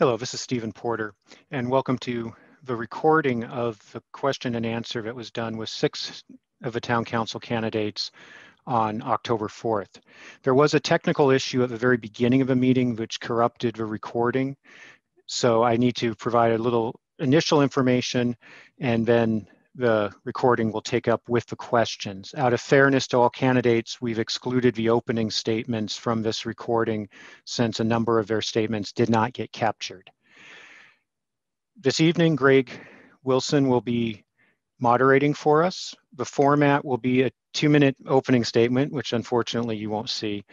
Hello, this is Stephen Porter, and welcome to the recording of the question and answer that was done with 6 of the town council candidates on October 4th. There was a technical issue at the very beginning of the meeting which corrupted the recording, so I need to provide a little initial information and then the recording will take up with the questions. Out of fairness to all candidates, we've excluded the opening statements from this recording since a number of their statements did not get captured. This evening, Greg Wilson will be moderating for us. The format will be a 2-minute opening statement, which unfortunately you won't see.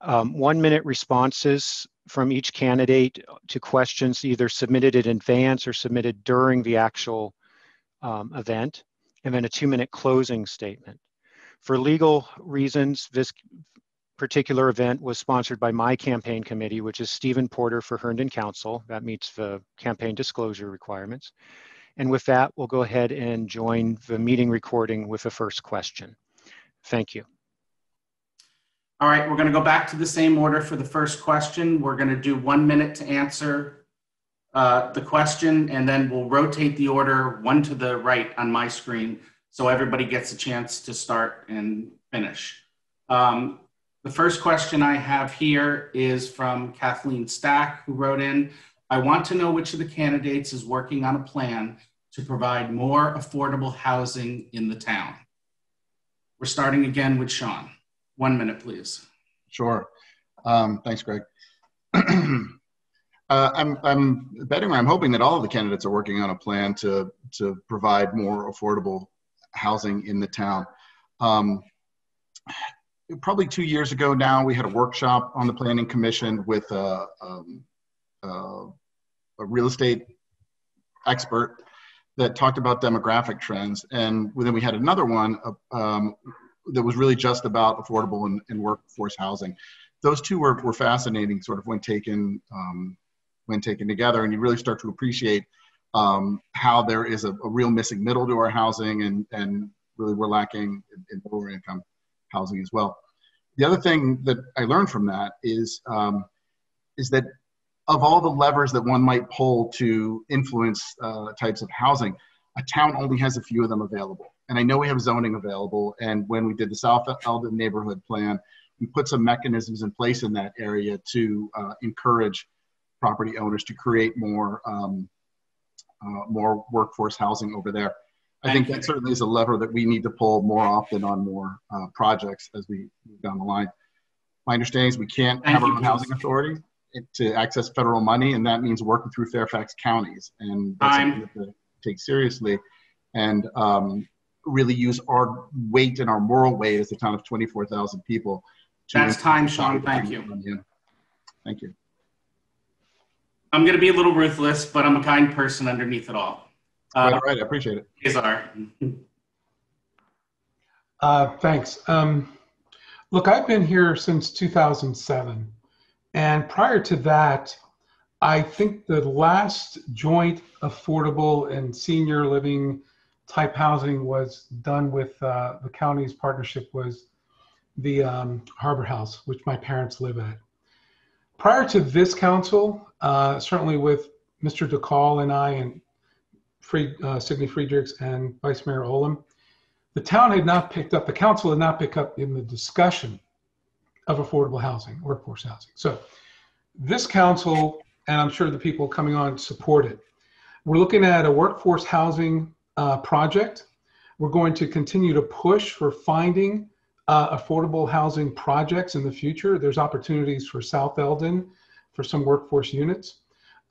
1-minute responses from each candidate to questions either submitted in advance or submitted during the actual event, and then a 2-minute closing statement. For legal reasons, this particular event was sponsored by my campaign committee, which is Stephen Porter for Herndon Council. That meets the campaign disclosure requirements. And with that, we'll go ahead and join the meeting recording with the first question. Thank you. All right, we're going to go back to the same order for the first question. We're going to do 1 minute to answer the question, and then we'll rotate the order one to the right on my screen so everybody gets a chance to start and finish. The first question I have here is from Kathleen Stack, who wrote in, I want to know which of the candidates is working on a plan to provide more affordable housing in the town. We're starting again with Sean. 1 minute, please. Sure. Thanks, Greg. I'm betting, or I'm hoping that all of the candidates are working on a plan to provide more affordable housing in the town. Probably 2 years ago now, we had a workshop on the Planning Commission with a real estate expert that talked about demographic trends. And then we had another one that was really just about affordable and workforce housing. Those two were fascinating sort of when taken together, and you really start to appreciate how there is a real missing middle to our housing, and really we're lacking in lower income housing as well. The other thing that I learned from that is that of all the levers that one might pull to influence types of housing, a town only has a few of them available. And I know we have zoning available, and when we did the South Eldon neighborhood plan, we put some mechanisms in place in that area to encourage property owners to create more workforce housing over there. I think that certainly is a lever that we need to pull more often on more projects as we move down the line. My understanding is we can't have our own housing authority to access federal money, and that means working through Fairfax counties. And that's something we have to take seriously and really use our weight and our moral weight as a town of 24,000 people. That's time, Sean. Thank you. Thank you. I'm going to be a little ruthless, but I'm a kind person underneath it all. Right, I appreciate it. Azar. Thanks. Look, I've been here since 2007. And prior to that, I think the last joint affordable and senior living type housing was done with the county's partnership was the Harbor House, which my parents live at. Prior to this council, certainly with Mr. DeCall and I and Sidney Friedrichs and Vice Mayor Olam, the town had not picked up, the council had not picked up in the discussion of affordable housing, workforce housing. So this council, and I'm sure the people coming on support it. We're looking at a workforce housing project. We're going to continue to push for finding affordable housing projects in the future. There's opportunities for South Eldon for some workforce units.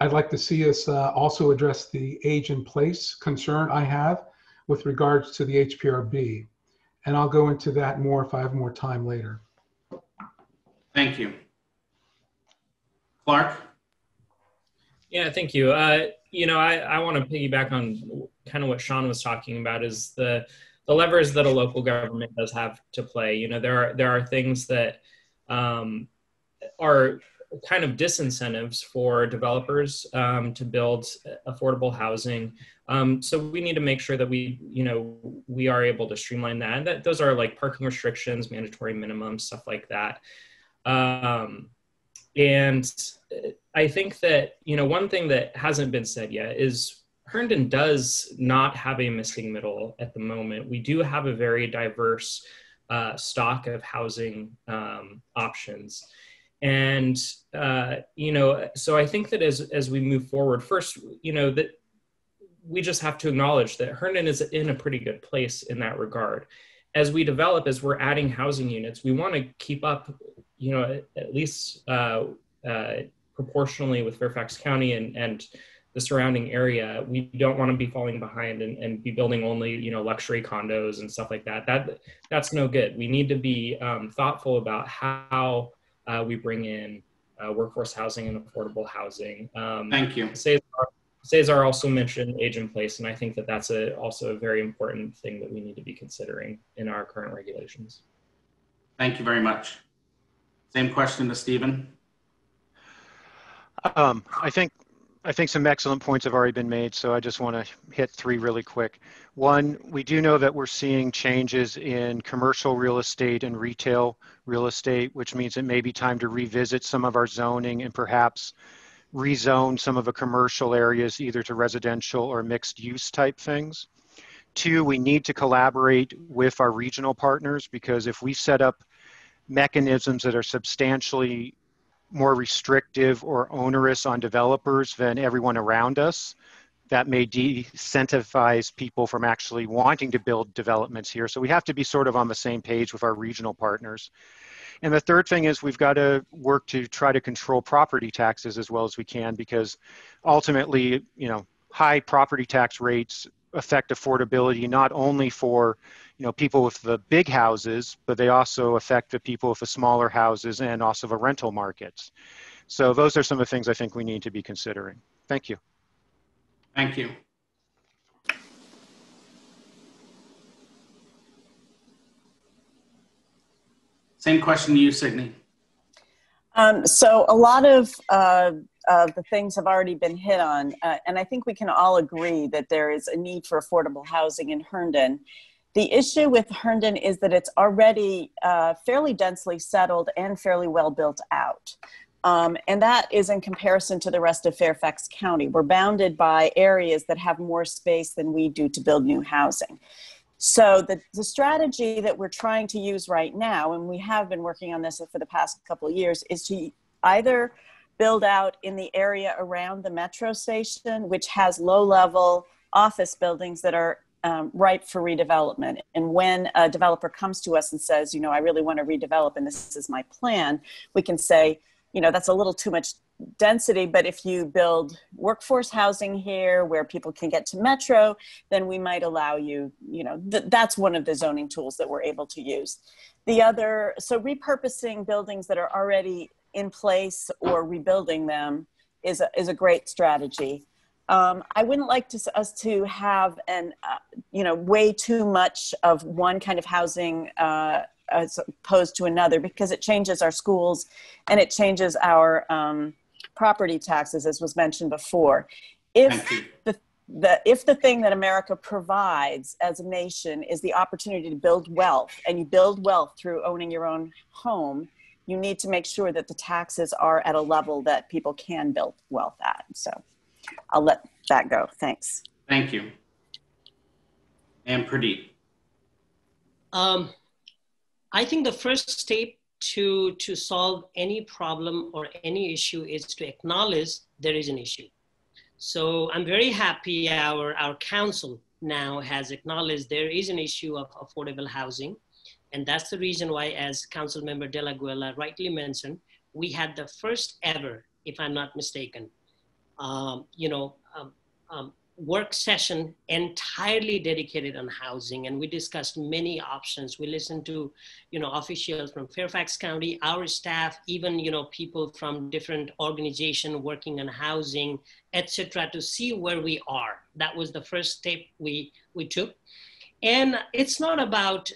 I'd like to see us also address the age in place concern I have with regards to the HPRB. And I'll go into that more if I have more time later. Thank you. Clark? Yeah, thank you. You know, I want to piggyback on kind of what Sean was talking about is the levers that a local government does have to play. You know, there are things that are kind of disincentives for developers to build affordable housing. So we need to make sure that we are able to streamline that. And that those are like parking restrictions, mandatory minimums, stuff like that. And I think that, one thing that hasn't been said yet is Herndon does not have a missing middle at the moment. We do have a very diverse stock of housing options. And, so I think that as we move forward, first, that we just have to acknowledge that Herndon is in a pretty good place in that regard. As we develop, as we're adding housing units, we want to keep up, at least proportionally with Fairfax County and the surrounding area. We don't want to be falling behind and be building only, luxury condos and stuff like that. That's no good. We need to be thoughtful about how we bring in workforce housing and affordable housing. Thank you. Cesar also mentioned age in place, and I think that that's also a very important thing that we need to be considering in our current regulations. Thank you very much. Same question to Stephen. I think some excellent points have already been made, so I just want to hit three really quick. One, we do know that we're seeing changes in commercial real estate and retail real estate, which means it may be time to revisit some of our zoning and perhaps rezone some of the commercial areas either to residential or mixed use type things. Two, we need to collaborate with our regional partners, because if we set up mechanisms that are substantially more restrictive or onerous on developers than everyone around us, that may de-incentivize people from actually wanting to build developments here. So we have to be sort of on the same page with our regional partners. And the third thing is we've got to work to try to control property taxes as well as we can, because ultimately, high property tax rates affect affordability not only for people with the big houses, but they also affect the people with the smaller houses and also the rental markets. So those are some of the things I think we need to be considering. Thank you. Thank you. Same question to you, Signe. So a lot of the things have already been hit on, and I think we can all agree that there is a need for affordable housing in Herndon. The issue with Herndon is that it's already fairly densely settled and fairly well built out. And that is in comparison to the rest of Fairfax County. We're bounded by areas that have more space than we do to build new housing. So the strategy that we're trying to use right now, and we have been working on this for the past couple of years, is to either build out in the area around the metro station, which has low-level office buildings that are ripe for redevelopment. And when a developer comes to us and says, I really want to redevelop and this is my plan, we can say, that's a little too much density, but if you build workforce housing here where people can get to metro, then we might allow you, that's one of the zoning tools that we're able to use. The other, so repurposing buildings that are already in place or rebuilding them is a great strategy. I wouldn't like us to have way too much of one kind of housing as opposed to another, because it changes our schools and it changes our property taxes, as was mentioned before. If the thing that America provides as a nation is the opportunity to build wealth, and you build wealth through owning your own home, you need to make sure that the taxes are at a level that people can build wealth at. So I'll let that go. Thanks. Thank you. And Pradeep. I think the first step to solve any problem or any issue is to acknowledge there is an issue. So I'm very happy our council now has acknowledged there is an issue of affordable housing. And that's the reason why, as Council Member De La Guella rightly mentioned, we had the first ever, if I'm not mistaken, work session entirely dedicated on housing, and we discussed many options. We listened to, officials from Fairfax County, our staff, even, people from different organizations working on housing, etc., to see where we are. That was the first step we took. And it's not about,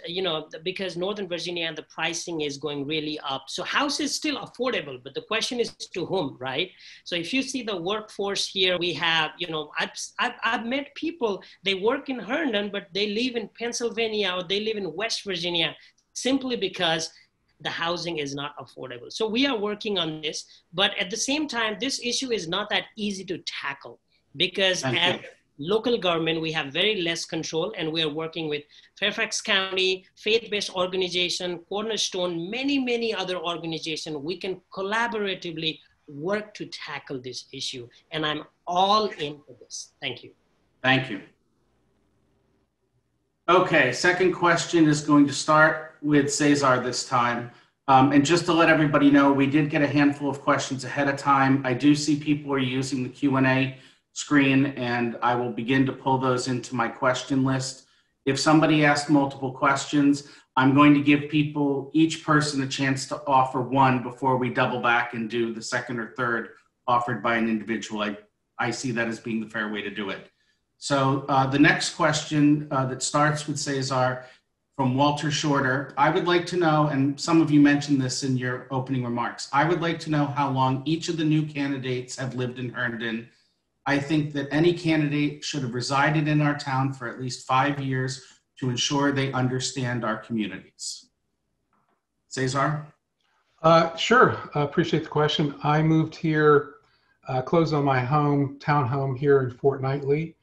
because Northern Virginia, the pricing is going really up. So house is still affordable, but the question is to whom, right? So if you see the workforce here, we have, I've met people, they work in Herndon, but they live in Pennsylvania or they live in West Virginia simply because the housing is not affordable. So we are working on this, but at the same time, this issue is not that easy to tackle because as local government, we have very less control, and we are working with Fairfax County, faith-based organization, Cornerstone, many other organizations. We can collaboratively work to tackle this issue, and I'm all in for this. Thank you. Thank you. Okay, second question is going to start with Cesar this time. And just to let everybody know, we did get a handful of questions ahead of time. I do see people are using the Q&A screen, and I will begin to pull those into my question list. If somebody asked multiple questions, I'm going to give people, each person, a chance to offer one before we double back and do the second or third offered by an individual. I see that as being the fair way to do it. So the next question that starts with Cesar from Walter Shorter. I would like to know, and some of you mentioned this in your opening remarks, I would like to know how long each of the new candidates have lived in Herndon. I think that any candidate should have resided in our town for at least 5 years to ensure they understand our communities. Cesar? Sure, appreciate the question. I moved here, closed on my townhome here in Fortnightly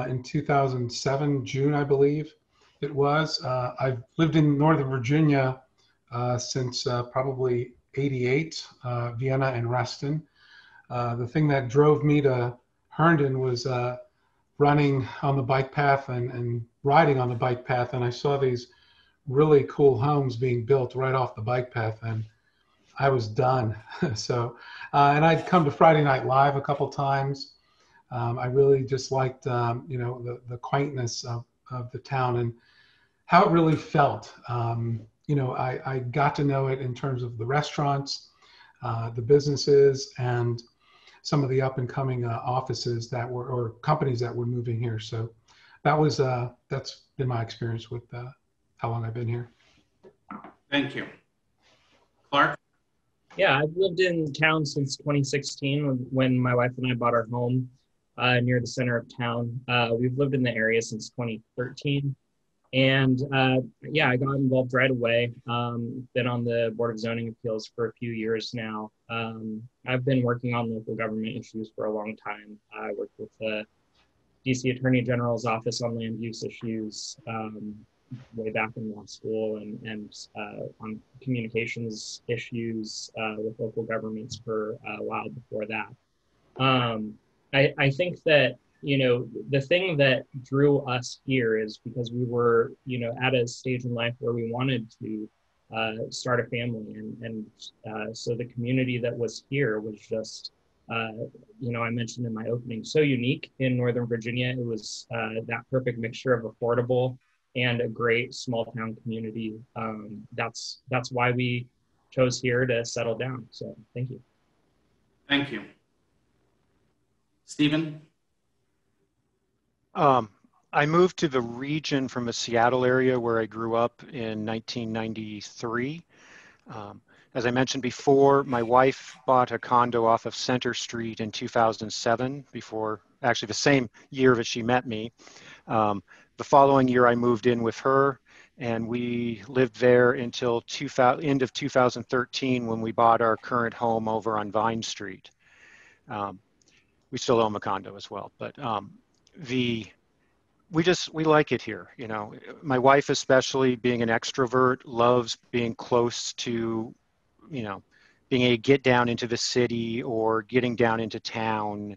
in 2007, June, I believe it was. I've lived in Northern Virginia since probably '88, Vienna and Reston. The thing that drove me to Herndon was running on the bike path and riding on the bike path, and I saw these really cool homes being built right off the bike path, and I was done. So, and I'd come to Friday Night Live a couple times. I really just liked, you know, the quaintness of the town and how it really felt. You know, I got to know it in terms of the restaurants, the businesses, and some of the up and coming offices that were, or companies that were moving here. So that was, that's been my experience with how long I've been here. Thank you. Clark? Yeah, I've lived in town since 2016 when my wife and I bought our home near the center of town. We've lived in the area since 2013. And yeah, I got involved right away. Been on the Board of Zoning Appeals for a few years now. I've been working on local government issues for a long time. I worked with the DC Attorney General's Office on land use issues way back in law school, and on communications issues with local governments for a while before that. I think that, you know, the thing that drew us here is because we were, you know, at a stage in life where we wanted to start a family. And so the community that was here was just, you know, I mentioned in my opening, so unique in Northern Virginia. It was that perfect mixture of affordable and a great small town community. That's why we chose here to settle down. So thank you. Thank you. Stephen? I moved to the region from the Seattle area where I grew up in 1993. As I mentioned before, my wife bought a condo off of Center Street in 2007, before, actually the same year that she met me. The following year I moved in with her, and we lived there until end of 2013 when we bought our current home over on Vine Street. We still own the condo as well, but we like it here. You know, my wife, especially being an extrovert, loves being close to, you know, being able to get down into the city or getting down into town.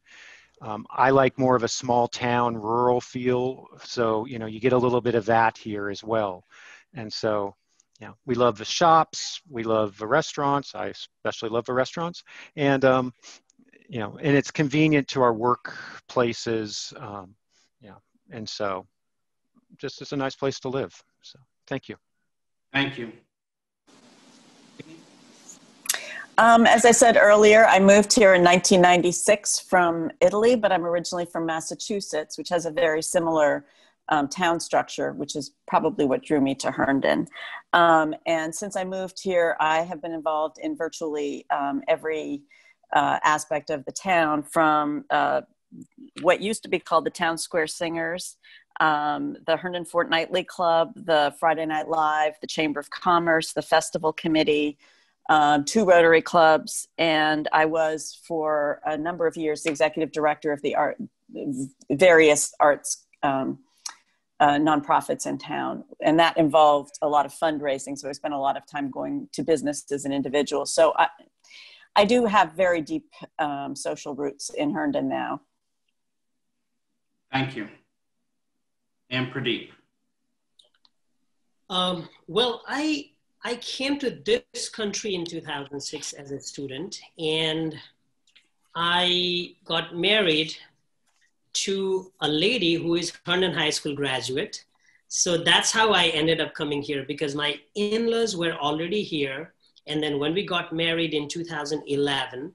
I like more of a small town, rural feel. So, you know, you get a little bit of that here as well. And so, you know, we love the shops, we love the restaurants. I especially love the restaurants. And, you know, and it's convenient to our workplaces. Yeah. And so just it's a nice place to live. So thank you. Thank you. As I said earlier, I moved here in 1996 from Italy, but I'm originally from Massachusetts, which has a very similar town structure, which is probably what drew me to Herndon. And since I moved here, I have been involved in virtually every aspect of the town, from what used to be called the Town Square Singers, the Herndon Fortnightly Club, the Friday Night Live, the Chamber of Commerce, the Festival Committee, 2 Rotary clubs, and I was for a number of years the executive director of the various arts nonprofits in town, and that involved a lot of fundraising. So I spent a lot of time going to businesses and individuals. So I do have very deep social roots in Herndon now. Thank you. And Pradeep. Well, I came to this country in 2006 as a student, and I got married to a lady who is Herndon High School graduate. So that's how I ended up coming here, because my in-laws were already here. And then when we got married in 2011,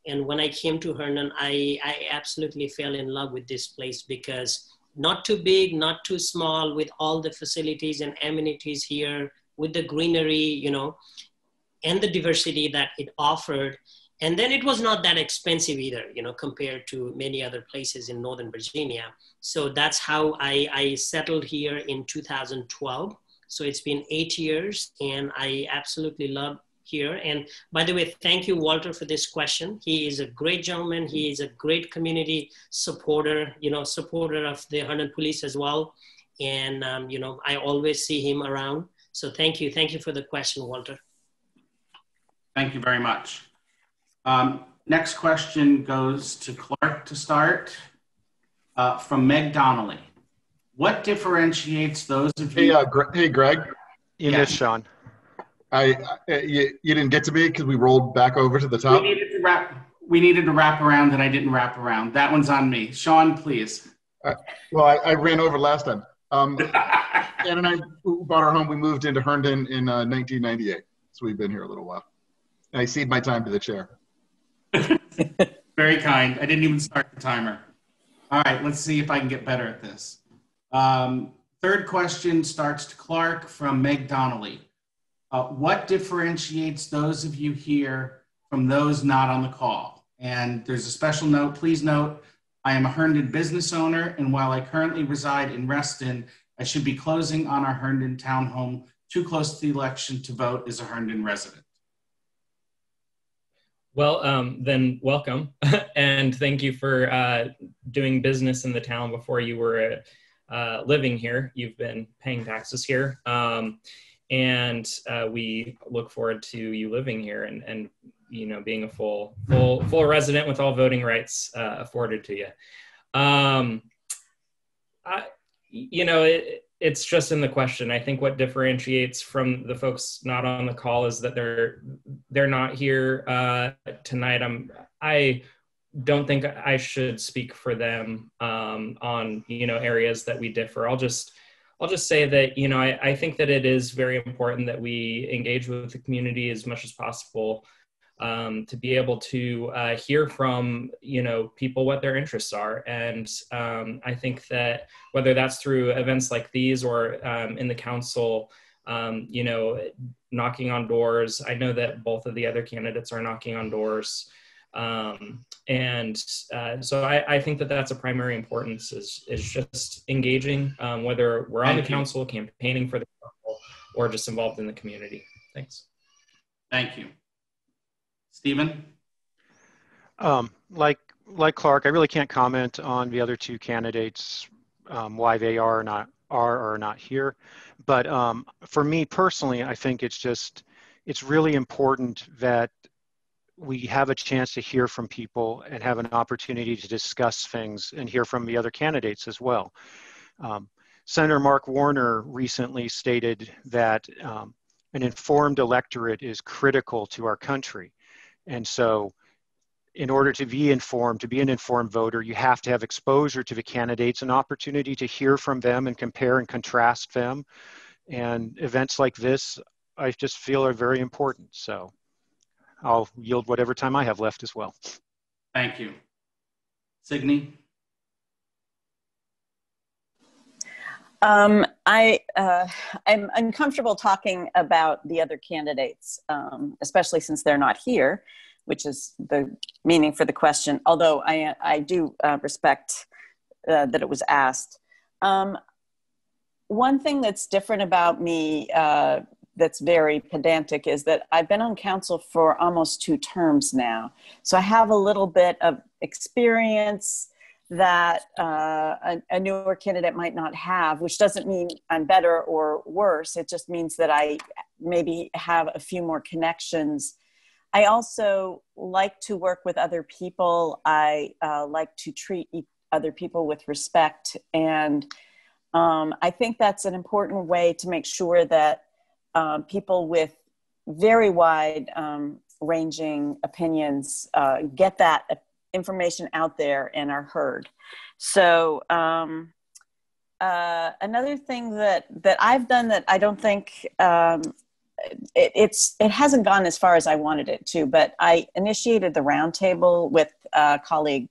and when I came to Herndon, I absolutely fell in love with this place, because not too big, not too small, with all the facilities and amenities here, with the greenery, you know, and the diversity that it offered. And then it was not that expensive either, you know, compared to many other places in Northern Virginia. So that's how I settled here in 2012. So it's been 8 years, and I absolutely love here. And by the way, thank you, Walter, for this question. He is a great gentleman. He is a great community supporter, you know, supporter of the Herndon Police as well. And, you know, I always see him around. So thank you. Thank you for the question, Walter. Thank you very much. Next question goes to Clark to start, from Meg Donnelly. What differentiates those of you? Hey, Greg. You missed Sean. You didn't get to me because we rolled back over to the top. We needed to wrap around, and I didn't wrap around. That one's on me. Sean, please. Well, I ran over last time. Ann and I bought our home. We moved into Herndon in 1998, so we've been here a little while. I cede my time to the chair. Very kind. I didn't even start the timer. All right, let's see if I can get better at this. Third question starts to Clark from Meg Donnelly. What differentiates those of you here from those not on the call? And there's a special note. Please note, I am a Herndon business owner, and while I currently reside in Reston, I should be closing on our Herndon townhome too close to the election to vote as a Herndon resident. Well, then welcome. And thank you for doing business in the town before you were living here. You've been paying taxes here. And we look forward to you living here and you know, being a full resident with all voting rights afforded to you. You know, it's just in the question. I think what differentiates from the folks not on the call is that they're not here tonight. I don't think I should speak for them on, you know, areas that we differ. I'll just say that, you know, I think that it is very important that we engage with the community as much as possible to be able to hear from, you know, people what their interests are. And I think that whether that's through events like these or in the council, you know, knocking on doors. I know that both of the other candidates are knocking on doors. So I think that that's a primary importance is just engaging, whether we're on the council, campaigning for the council, or just involved in the community. Thanks. Thank you. Stephen? Like Clark, I really can't comment on the other 2 candidates, why they are or are not here. But for me personally, I think it's really important that we have a chance to hear from people and have an opportunity to discuss things and hear from the other candidates as well. Senator Mark Warner recently stated that an informed electorate is critical to our country. And so in order to be informed, to be an informed voter, you have to have exposure to the candidates, an opportunity to hear from them and compare and contrast them. And events like this, I just feel are very important. So I'll yield whatever time I have left as well. Thank you. Signe? I'm uncomfortable talking about the other candidates, especially since they're not here. which is the meaning for the question, although I do respect that it was asked. One thing that's different about me that's very pedantic is that I've been on council for almost 2 terms now. So I have a little bit of experience that a newer candidate might not have, which doesn't mean I'm better or worse. It just means that I maybe have a few more connections. I also like to work with other people. I like to treat other people with respect. And I think that's an important way to make sure that people with very wide ranging opinions get that information out there and are heard. So another thing that I've done that I don't think it hasn't gone as far as I wanted it to, but I initiated the roundtable with colleague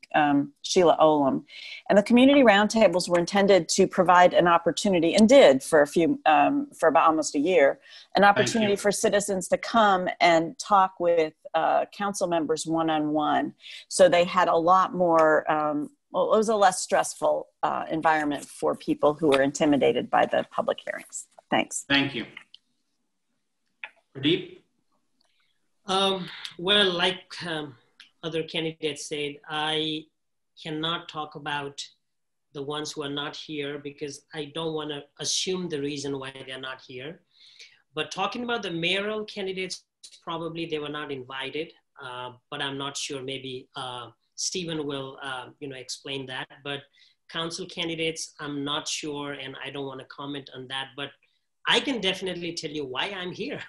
Sheila Olam, and the community roundtables were intended to provide an opportunity, and did for for about almost a year, an opportunity for citizens to come and talk with council members one-on-one. So they had a lot more. Well, it was a less stressful environment for people who were intimidated by the public hearings. Thanks. Thank you. Pradeep? Well, like other candidates said, I cannot talk about the ones who are not here because I don't want to assume the reason why they're not here. But talking about the mayoral candidates, probably they were not invited, but I'm not sure. Maybe Stephen will explain that. But council candidates, I'm not sure, and I don't want to comment on that. But I can definitely tell you why I'm here.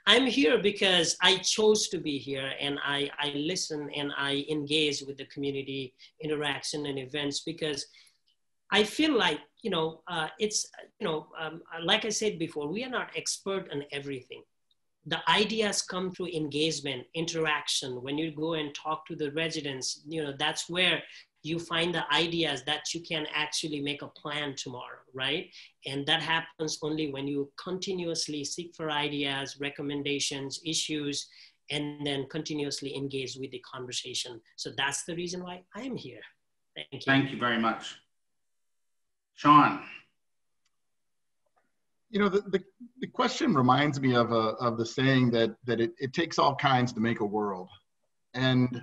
I'm here because I chose to be here, and I listen and I engage with the community interaction and events because I feel like, like I said before, we are not expert on everything. The ideas come through engagement, interaction. When you go and talk to the residents, that's where you find the ideas that you can actually make a plan tomorrow, right? And that happens only when you continuously seek for ideas, recommendations, issues, and then continuously engage with the conversation. So that's the reason why I'm here. Thank you. Thank you very much. Sean. The question reminds me of the saying that it takes all kinds to make a world. And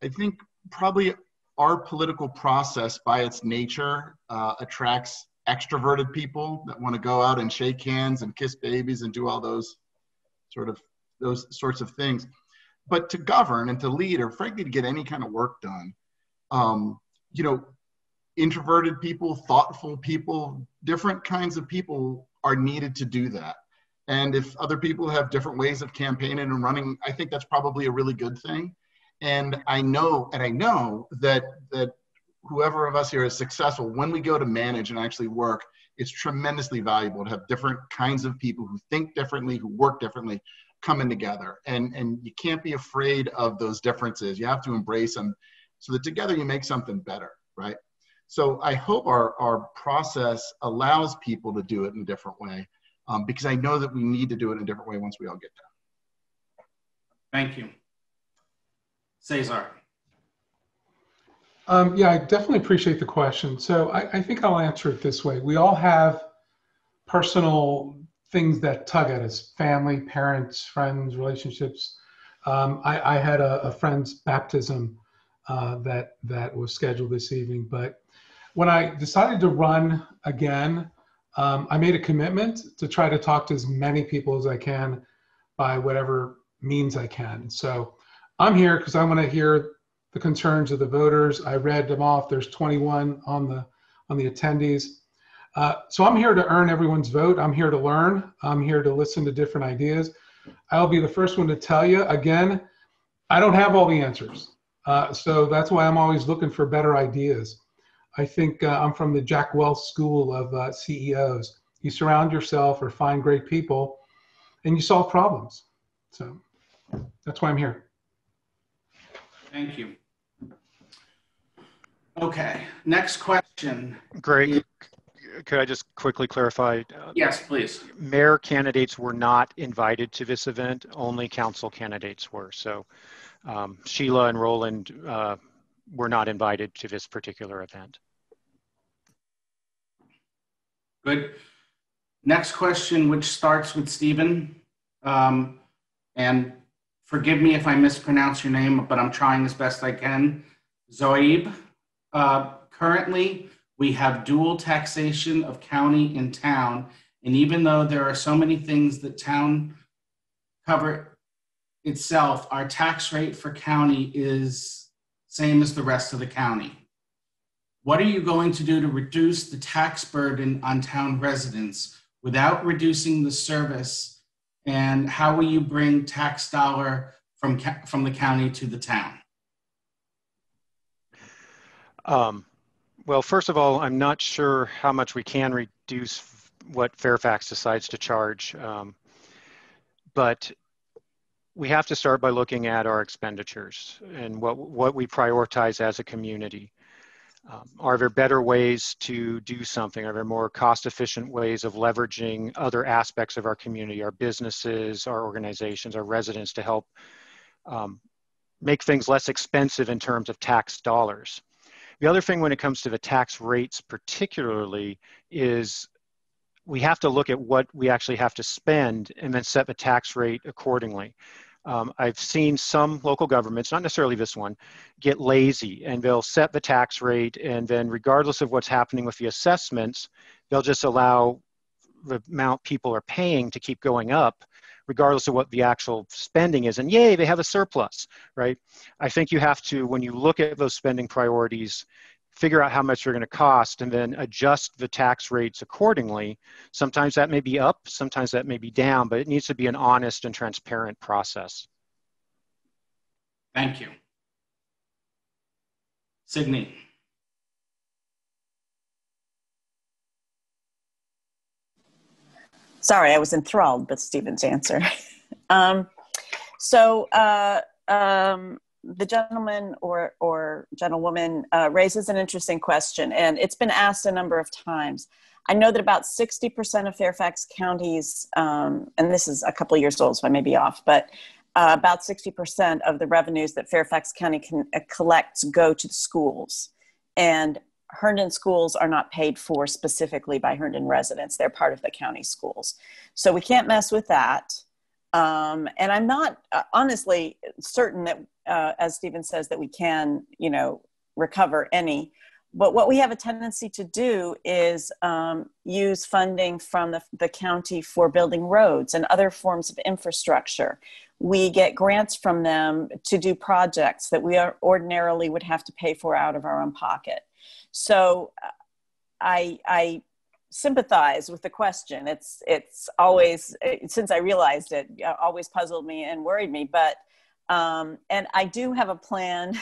I think probably our political process by its nature attracts extroverted people that want to go out and shake hands and kiss babies and do all those sorts of things. But to govern and to lead, or frankly to get any kind of work done, introverted people, thoughtful people, different kinds of people are needed to do that. And if other people have different ways of campaigning and running, I think that's probably a really good thing. And I know that whoever of us here is successful, when we go to manage and actually work, it's tremendously valuable to have different kinds of people who think differently, who work differently, coming together. And you can't be afraid of those differences. You have to embrace them so that together you make something better, right? So I hope our process allows people to do it in a different way, because I know that we need to do it in a different way once we all get there. Thank you. Cesar. Yeah, I definitely appreciate the question. So I think I'll answer it this way. We all have personal things that tug at us: family, parents, friends, relationships. I had a friend's baptism that was scheduled this evening, but when I decided to run again, I made a commitment to try to talk to as many people as I can by whatever means I can. So I'm here because I want to hear the concerns of the voters. I read them off. There's 21 on the attendees. So I'm here to earn everyone's vote. I'm here to learn. I'm here to listen to different ideas. I'll be the first one to tell you, again, I don't have all the answers. So that's why I'm always looking for better ideas. I think I'm from the Jack Welch School of CEOs. You surround yourself or find great people and you solve problems. So that's why I'm here. Thank you. Okay, next question. Greg, could I just quickly clarify? Yes, please. Mayor candidates were not invited to this event. Only council candidates were. So Sheila and Roland were not invited to this particular event. Good. Next question, which starts with Stephen. And forgive me if I mispronounce your name, but I'm trying as best I can. Zoib. Currently, we have dual taxation of county and town. And even though there are so many things that town cover itself, our tax rate for county is same as the rest of the county. What are you going to do to reduce the tax burden on town residents without reducing the service? And how will you bring tax dollar from the county to the town? Well, first of all, I'm not sure how much we can reduce what Fairfax decides to charge, but we have to start by looking at our expenditures and what we prioritize as a community. Are there better ways to do something? Are there more cost-efficient ways of leveraging other aspects of our community, our businesses, our organizations, our residents to help make things less expensive in terms of tax dollars? The other thing when it comes to the tax rates particularly is we have to look at what we actually have to spend and then set the tax rate accordingly. I've seen some local governments, not necessarily this one, get lazy and they'll set the tax rate and then regardless of what's happening with the assessments, they'll just allow the amount people are paying to keep going up regardless of what the actual spending is. And yay, they have a surplus, right? I think you have to, when you look at those spending priorities, figure out how much they're going to cost and then adjust the tax rates accordingly. Sometimes that may be up, sometimes that may be down, but it needs to be an honest and transparent process. Thank you. Sydney. Sorry, I was enthralled with Stephen's answer. The gentleman or gentlewoman raises an interesting question, and it's been asked a number of times. I know that about 60% of Fairfax counties, and this is a couple of years old, so I may be off, but about 60% of the revenues that Fairfax County collects go to the schools. And Herndon schools are not paid for specifically by Herndon residents. They're part of the county schools. So we can't mess with that. And I'm not honestly certain that, as Stephen says, that we can, recover any. But what we have a tendency to do is use funding from the county for building roads and other forms of infrastructure. We get grants from them to do projects that we ordinarily would have to pay for out of our own pocket. So I sympathize with the question. It's always, since I realized it, always puzzled me and worried me. But and I do have a plan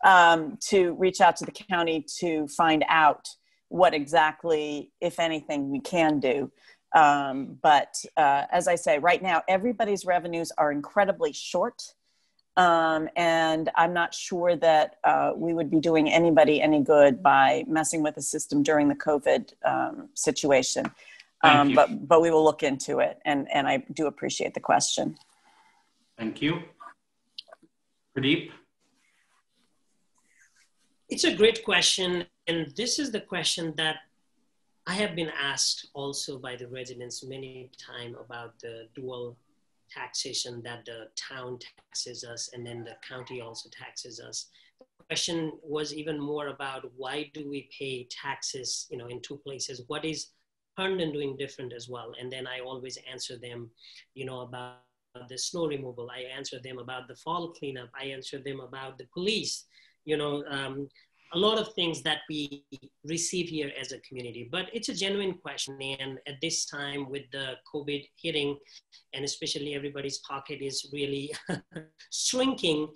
to reach out to the county to find out what exactly, if anything, we can do. But as I say, right now, everybody's revenues are incredibly short. And I'm not sure that we would be doing anybody any good by messing with the system during the COVID situation. But we will look into it, and I do appreciate the question. Thank you. Pradeep? It's a great question, and this is the question that I have been asked also by the residents many times about the dual taxation that the town taxes us and then the county also taxes us. The question was even more about why do we pay taxes, in two places? What is Herndon doing different as well? And then I always answer them, about the snow removal. I answer them about the fall cleanup. I answer them about the police, a lot of things that we receive here as a community, but it's a genuine question. And at this time with the COVID hitting, and especially everybody's pocket is really shrinking,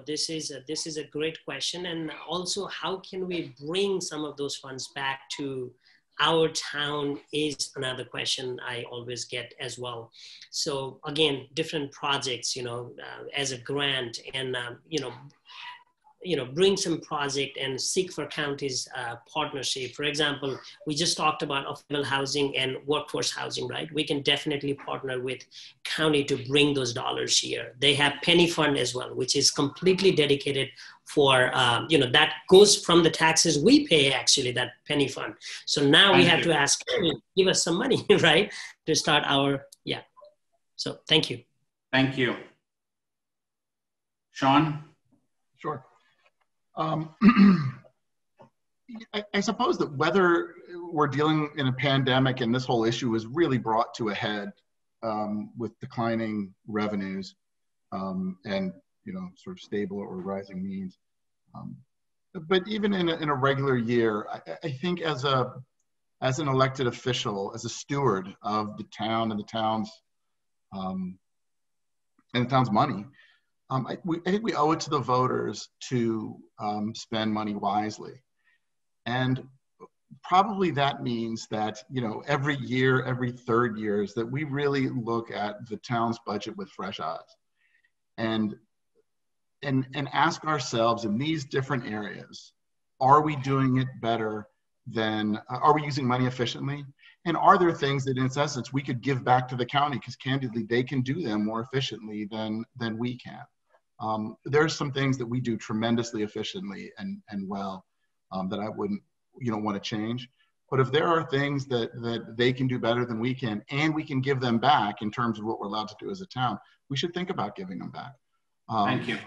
this is a great question. And also, how can we bring some of those funds back to our town is another question I always get as well. So again, different projects, as a grant and, bring some project and seek for counties partnership. For example, we just talked about affordable housing and workforce housing, right? We can definitely partner with county to bring those dollars here. They have penny fund as well, which is completely dedicated for, that goes from the taxes we pay, actually, that penny fund. So now we have to ask, give us some money, right? To start our, So thank you. Thank you. Sean? Sure. I suppose that whether we're dealing in a pandemic and this whole issue was really brought to a head with declining revenues and sort of stable or rising means. But even in a regular year, I think as an elected official, as a steward of the town and the town's money, I think we owe it to the voters to spend money wisely. And probably that means that, every year, every third years, that we really look at the town's budget with fresh eyes and ask ourselves in these different areas, are we doing it better than, are we using money efficiently? And are there things that, in essence, we could give back to the county because candidly, they can do them more efficiently than we can. There's some things that we do tremendously efficiently and well that I wouldn't, want to change. But if there are things that they can do better than we can, and we can give them back in terms of what we're allowed to do as a town, we should think about giving them back. Thank you.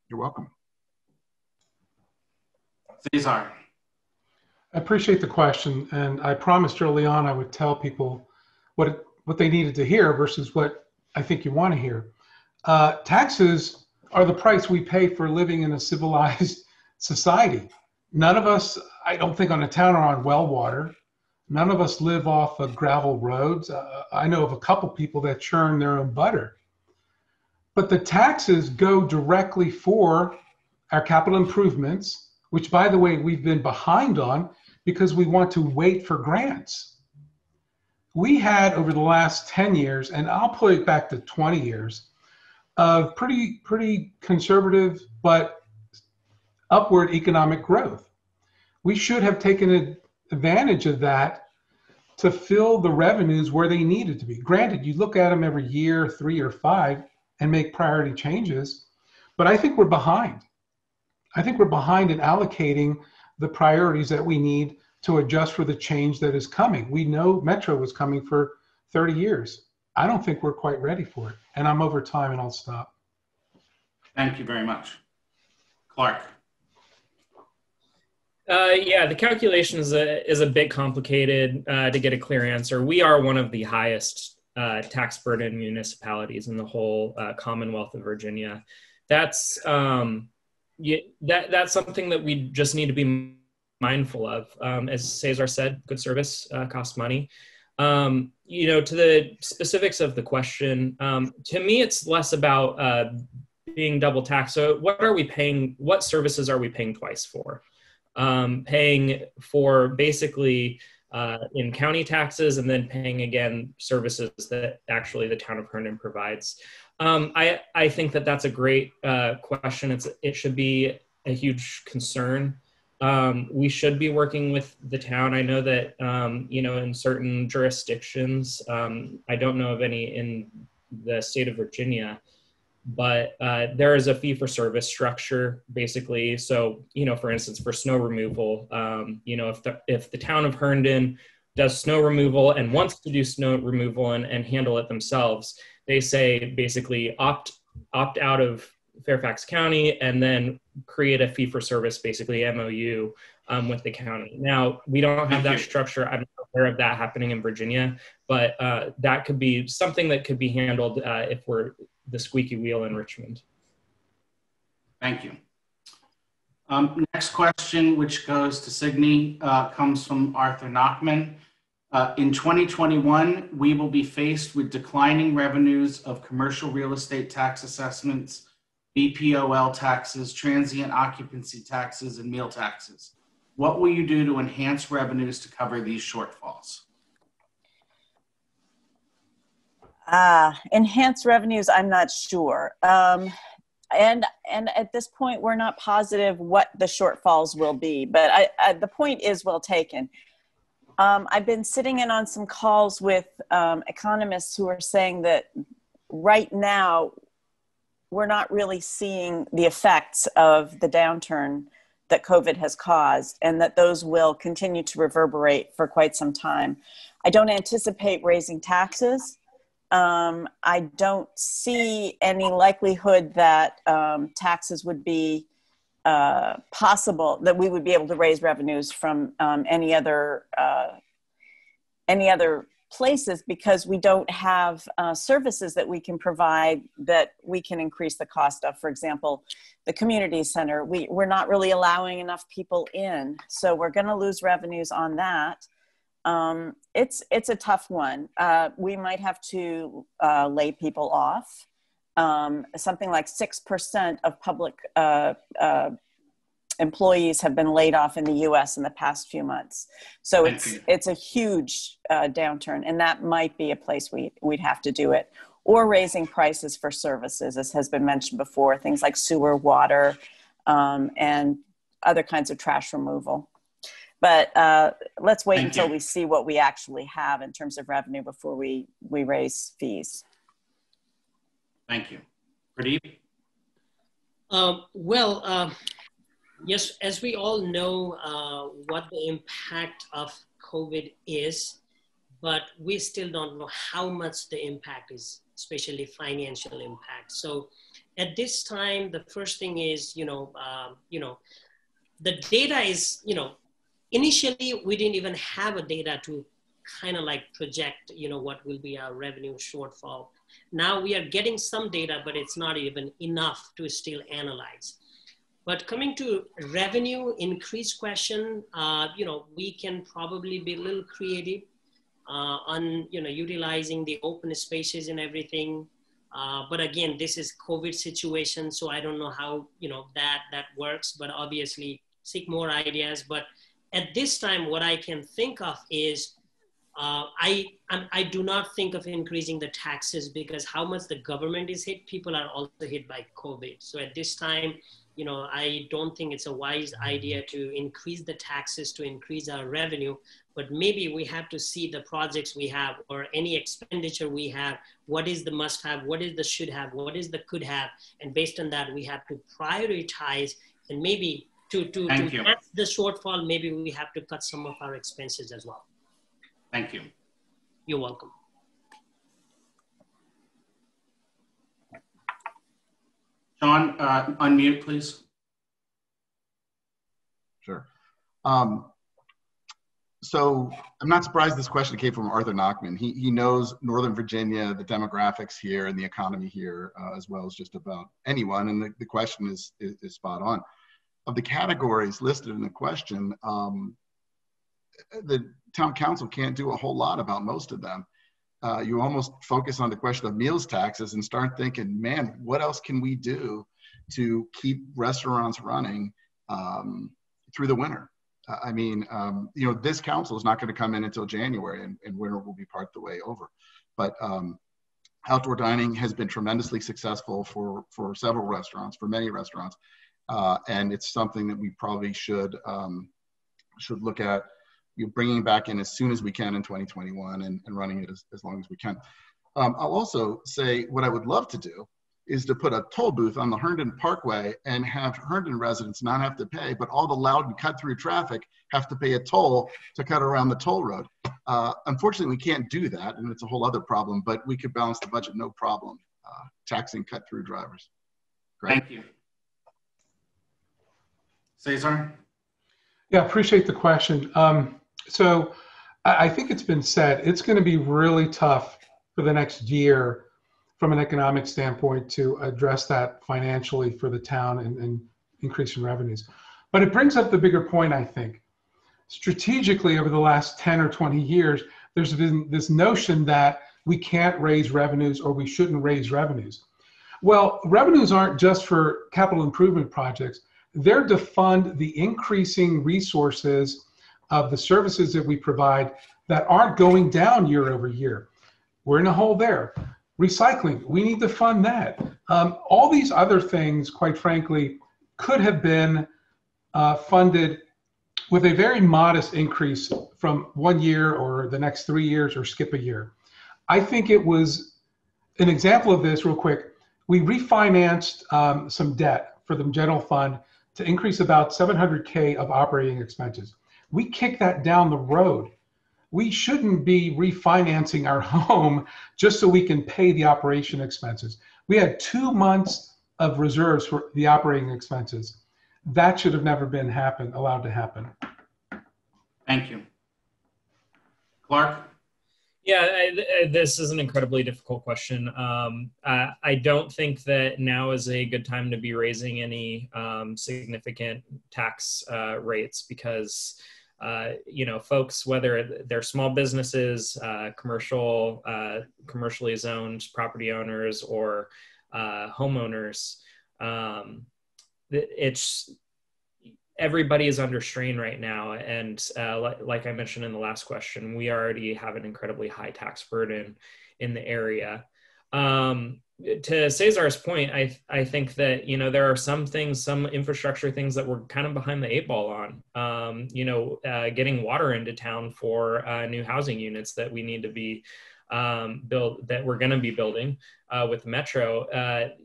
You're welcome. Cesar. I appreciate the question, and I promised early on I would tell people what they needed to hear versus what I think you want to hear. Taxes are the price we pay for living in a civilized society. None of us, I don't think, on a town are on well water. None of us live off of gravel roads. I know of a couple people that churn their own butter. But the taxes go directly for our capital improvements, which, by the way, we've been behind on because we want to wait for grants. We had, over the last 10 years, and I'll put it back to 20 years, of pretty conservative but upward economic growth. We should have taken advantage of that to fill the revenues where they needed to be. Granted, you look at them every year, 3 or 5, and make priority changes, but I think we're behind. I think we're behind in allocating the priorities that we need to adjust for the change that is coming. We know Metro was coming for 30 years. I don't think we're quite ready for it. And I'm over time and I'll stop. Thank you very much. Clark. The calculation is a bit complicated to get a clear answer. We are one of the highest tax burden municipalities in the whole Commonwealth of Virginia. That's something that we just need to be mindful of. As Cesar said, good service costs money. To the specifics of the question, to me, it's less about being double taxed. So what are we paying? What services are we paying twice for? Paying for basically in county taxes and then paying again services that actually the town of Herndon provides. I think that that's a great question. It should be a huge concern. We should be working with the town. I know that, in certain jurisdictions, I don't know of any in the state of Virginia, but there is a fee-for-service structure, basically. So, for instance, for snow removal, if the town of Herndon does snow removal and wants to do snow removal and handle it themselves, they say basically opt out of Fairfax County and then create a fee-for-service, basically MOU with the county. Now, we don't have that structure. I'm not aware of that happening in Virginia, but that could be something that could be handled if we're the squeaky wheel in Richmond. Thank you. Next question, which goes to Signe, comes from Arthur Nachman. In 2021, we will be faced with declining revenues of commercial real estate tax assessments, BPOL taxes, transient occupancy taxes, and meal taxes. What will you do to enhance revenues to cover these shortfalls? Enhance revenues, I'm not sure. and at this point, we're not positive what the shortfalls will be, but the point is well taken. I've been sitting in on some calls with economists who are saying that right now, we're not really seeing the effects of the downturn that COVID has caused, and that those will continue to reverberate for quite some time. I don't anticipate raising taxes. I don't see any likelihood that taxes would be possible, that we would be able to raise revenues from any other places, because we don't have services that we can provide that we can increase the cost of. For example, the community center, we're not really allowing enough people in, so we're going to lose revenues on that. It's a tough one. We might have to lay people off. Something like 6% of public employees have been laid off in the U.S. in the past few months. So it's a huge downturn, and that might be a place we'd have to do it. Or raising prices for services, as has been mentioned before, things like sewer, water, and other kinds of trash removal. But let's wait until we see what we actually have in terms of revenue before we raise fees. Thank you. Pradeep? Yes, as we all know what the impact of COVID is, but we still don't know how much the impact is, especially financial impact. So at this time, the first thing is, the data is, initially we didn't even have a data to kind of like project, what will be our revenue shortfall. Now we are getting some data, but it's not even enough to still analyze. But coming to revenue increase question, we can probably be a little creative on, utilizing the open spaces and everything. But again, this is COVID situation, so I don't know how, that works, but obviously seek more ideas. But at this time, what I can think of is, I do not think of increasing the taxes, because how much the government is hit, people are also hit by COVID. So at this time, I don't think it's a wise idea to increase the taxes to increase our revenue, but maybe we have to see the projects we have or any expenditure we have, what is the must have, what is the should have, what is the could have, and based on that, we have to prioritize, and maybe to match the shortfall, maybe we have to cut some of our expenses as well. Thank you. You're welcome. Sean, unmute, please. Sure. So I'm not surprised this question came from Arthur Nachman. He knows Northern Virginia, the demographics here and the economy here, as well as just about anyone. And the question is spot on. Of the categories listed in the question, the town council can't do a whole lot about most of them. You almost focus on the question of meals taxes and start thinking, man, what else can we do to keep restaurants running through the winter? This council is not going to come in until January, and winter will be part of the way over. But outdoor dining has been tremendously successful for several restaurants, for many restaurants. And it's something that we probably should look at, bringing back in as soon as we can in 2021 and running it as long as we can. I'll also say what I would love to do is to put a toll booth on the Herndon Parkway and have Herndon residents not have to pay, but all the loud and cut through traffic have to pay a toll to cut around the toll road. Unfortunately, we can't do that, and it's a whole other problem, but we could balance the budget no problem, taxing cut through drivers. Great. Thank you. Cesar? Yeah, appreciate the question. So I think it's been said, it's going to be really tough for the next year from an economic standpoint to address that financially for the town and increase in revenues. But it brings up the bigger point, I think. Strategically, over the last 10 or 20 years, there's been this notion that we can't raise revenues or we shouldn't raise revenues. Well, revenues aren't just for capital improvement projects. They're to fund the increasing resources of the services that we provide that aren't going down year over year. We're in a hole there. Recycling, we need to fund that. All these other things, quite frankly, could have been funded with a very modest increase from 1 year or the next 3 years or skip a year. I think it was an example of this real quick. We refinanced some debt for the general fund to increase about $700K of operating expenses. We kicked that down the road. We shouldn't be refinancing our home just so we can pay the operation expenses. We had 2 months of reserves for the operating expenses. That should have never been allowed to happen. Thank you. Clark? Yeah, this is an incredibly difficult question. I don't think that now is a good time to be raising any significant tax rates because, you know, folks, whether they're small businesses, commercially zoned property owners, or homeowners, everybody is under strain right now. And like I mentioned in the last question, we already have an incredibly high tax burden in the area. To Cesar's point, I think that, you know, there are some things, some infrastructure things that we're kind of behind the 8 ball on, you know, getting water into town for new housing units that we need to be that we're going to be building with Metro,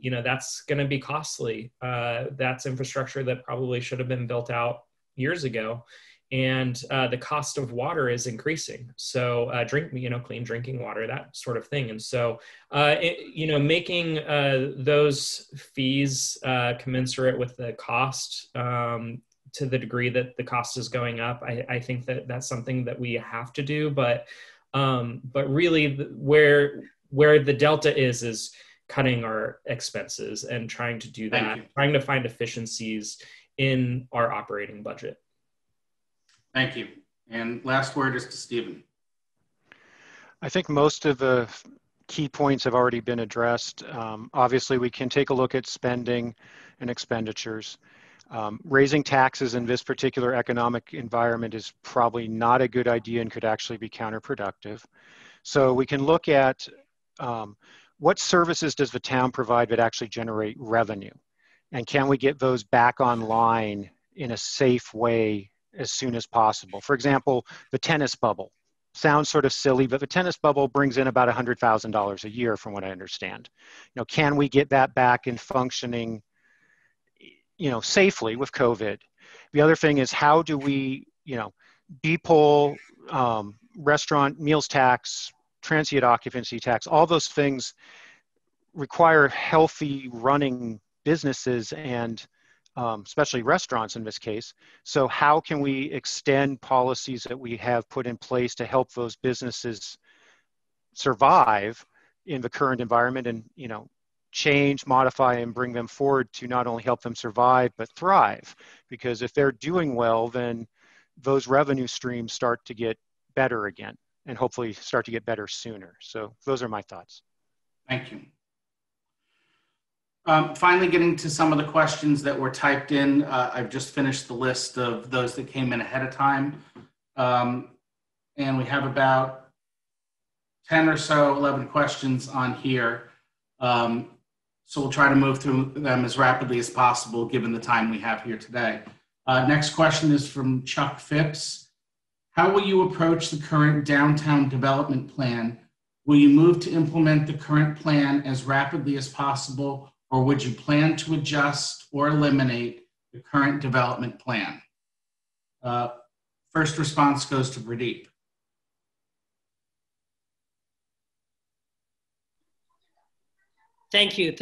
you know, that's going to be costly. That's infrastructure that probably should have been built out years ago. And the cost of water is increasing. So clean drinking water, that sort of thing. And so, you know, making those fees commensurate with the cost to the degree that the cost is going up, I think that that's something that we have to do. But really where the delta is cutting our expenses and trying to do that, trying to find efficiencies in our operating budget. Thank you. And last word is to Stephen. I think most of the key points have already been addressed. Obviously, we can take a look at spending and expenditures. Raising taxes in this particular economic environment is probably not a good idea and could actually be counterproductive. So we can look at what services does the town provide that actually generate revenue? And can we get those back online in a safe way as soon as possible? For example, the tennis bubble. Sounds sort of silly, but the tennis bubble brings in about $100,000 a year from what I understand. You know, can we get that back in functioning, you know, safely with COVID? The other thing is, how do we, you know, DPOL, restaurant meals tax, transient occupancy tax, all those things require healthy running businesses and especially restaurants in this case. So how can we extend policies that we have put in place to help those businesses survive in the current environment and, you know, change, modify, and bring them forward to not only help them survive, but thrive? Because if they're doing well, then those revenue streams start to get better again and hopefully start to get better sooner. So those are my thoughts. Thank you. Finally, getting to some of the questions that were typed in. I've just finished the list of those that came in ahead of time. And we have about 10 or so, 11 questions on here. So we'll try to move through them as rapidly as possible given the time we have here today. Next question is from Chuck Phipps. How will you approach the current downtown development plan? Will you move to implement the current plan as rapidly as possible, or would you plan to adjust or eliminate the current development plan? First response goes to Pradeep. Thank you,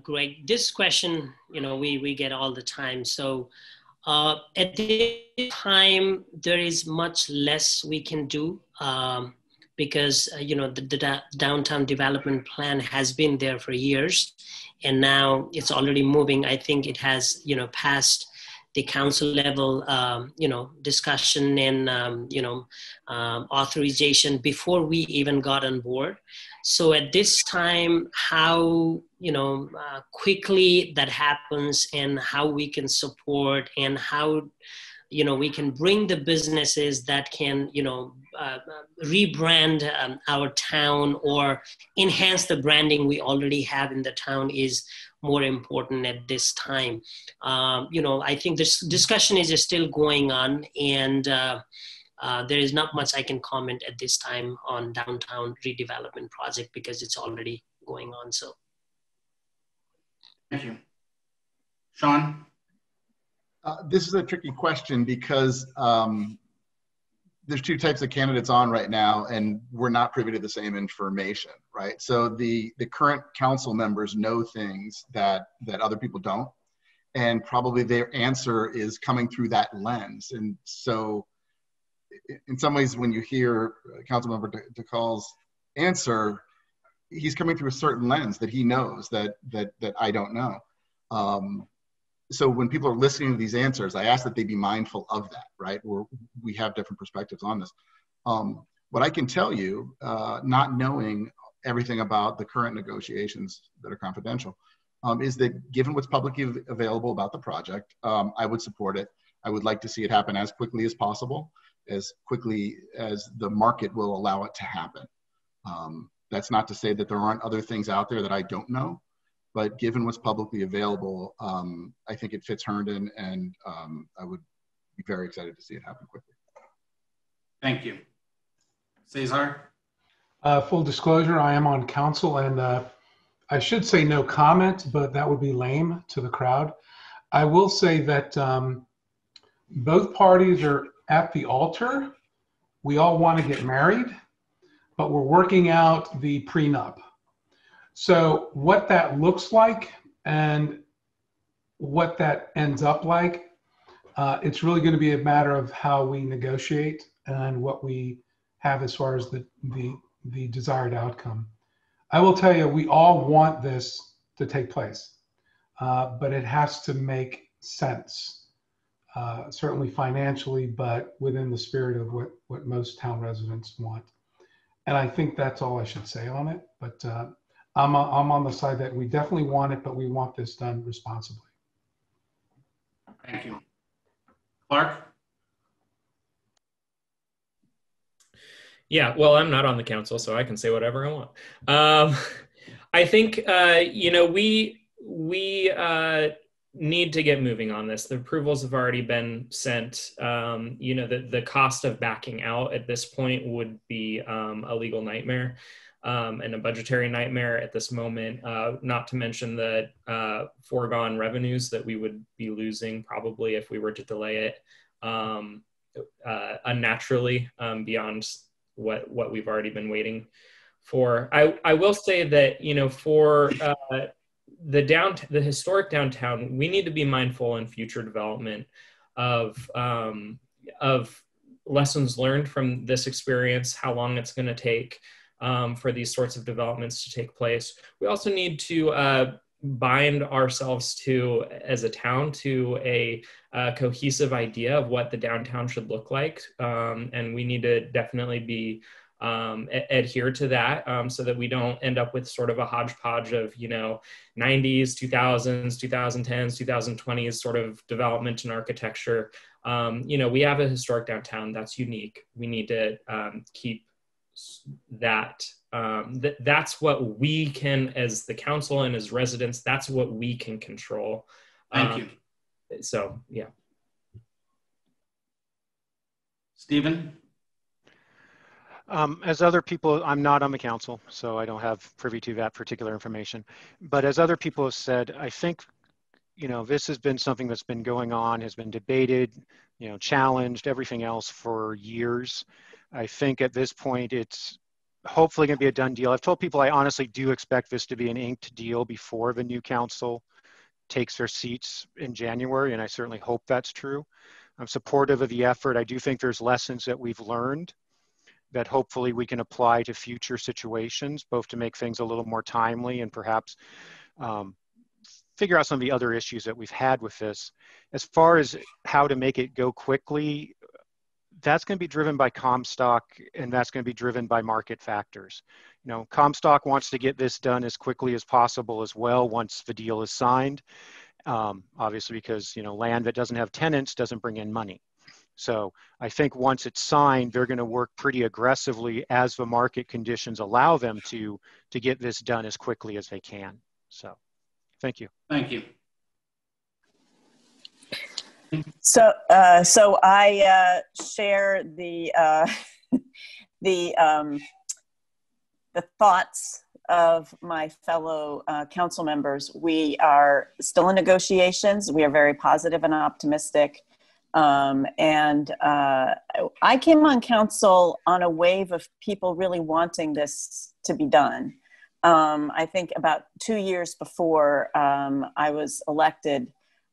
Greg. This question, you know, we get all the time. So at this time, there is much less we can do because, you know, the downtown development plan has been there for years, and now it's already moving. I think it has, you know, passed the council level, you know, discussion and, you know, authorization before we even got on board. So at this time, how, you know, quickly that happens and how we can support and how we can bring the businesses that can, rebrand our town or enhance the branding we already have in the town is more important at this time. I think this discussion is still going on, and there is not much I can comment at this time on downtown redevelopment project because it's already going on. So, thank you, Sean. This is a tricky question because there's two types of candidates on right now, and we're not privy to the same information, right? So the current council members know things that other people don't, and probably their answer is coming through that lens. And so in some ways, when you hear Councilmember DeCal's answer, he's coming through a certain lens that he knows that I don't know. So when people are listening to these answers, I ask that they be mindful of that, right? We have different perspectives on this. What I can tell you, not knowing everything about the current negotiations that are confidential, is that given what's publicly available about the project, I would support it. I would like to see it happen as quickly as possible, as quickly as the market will allow it to happen. That's not to say that there aren't other things out there that I don't know, but given what's publicly available, I think it fits Herndon, and I would be very excited to see it happen quickly. Thank you. Cesar? Full disclosure, I am on council, and I should say no comment, but that would be lame to the crowd. I will say that both parties are at the altar. We all want to get married, but we're working out the prenup. So what that looks like and what that ends up like, it's really going to be a matter of how we negotiate and what we have as far as the desired outcome. I will tell you, we all want this to take place, but it has to make sense, certainly financially, but within the spirit of what most town residents want. And I think that's all I should say on it, but I'm on the side that we definitely want it, but we want this done responsibly. Thank you. Clark? Yeah, well, I'm not on the council, so I can say whatever I want. I think, we need to get moving on this. The approvals have already been sent. The cost of backing out at this point would be a legal nightmare. And a budgetary nightmare at this moment, not to mention the foregone revenues that we would be losing probably if we were to delay it unnaturally beyond what we've already been waiting for. I will say that, for the historic downtown, we need to be mindful in future development of lessons learned from this experience, how long it's going to take for these sorts of developments to take place. We also need to bind ourselves to, as a town, to a cohesive idea of what the downtown should look like. And we need to definitely be adhere to that so that we don't end up with sort of a hodgepodge of, 90s, 2000s, 2010s, 2020s sort of development and architecture. We have a historic downtown that's unique. We need to keep that. That's what we can, as the council and as residents, that's what we can control. Thank you. So, yeah. Stephen? As other people, I'm not on the council, so I don't have privy to that particular information. But as other people have said, I think, this has been something that's been going on, has been debated, challenged, everything else for years. I think at this point, it's hopefully going to be a done deal. I've told people I honestly do expect this to be an inked deal before the new council takes their seats in January, and I certainly hope that's true. I'm supportive of the effort. I do think there's lessons that we've learned that hopefully we can apply to future situations, both to make things a little more timely and perhaps figure out some of the other issues that we've had with this. As far as how to make it go quickly, that's going to be driven by Comstock, and that's going to be driven by market factors. Comstock wants to get this done as quickly as possible as well once the deal is signed, obviously because, land that doesn't have tenants doesn't bring in money. So I think once it's signed, they're going to work pretty aggressively as the market conditions allow them to get this done as quickly as they can. So thank you. Thank you. So I share the the thoughts of my fellow council members. We are still in negotiations. We are very positive and optimistic. And I came on council on a wave of people really wanting this to be done. I think about 2 years before I was elected,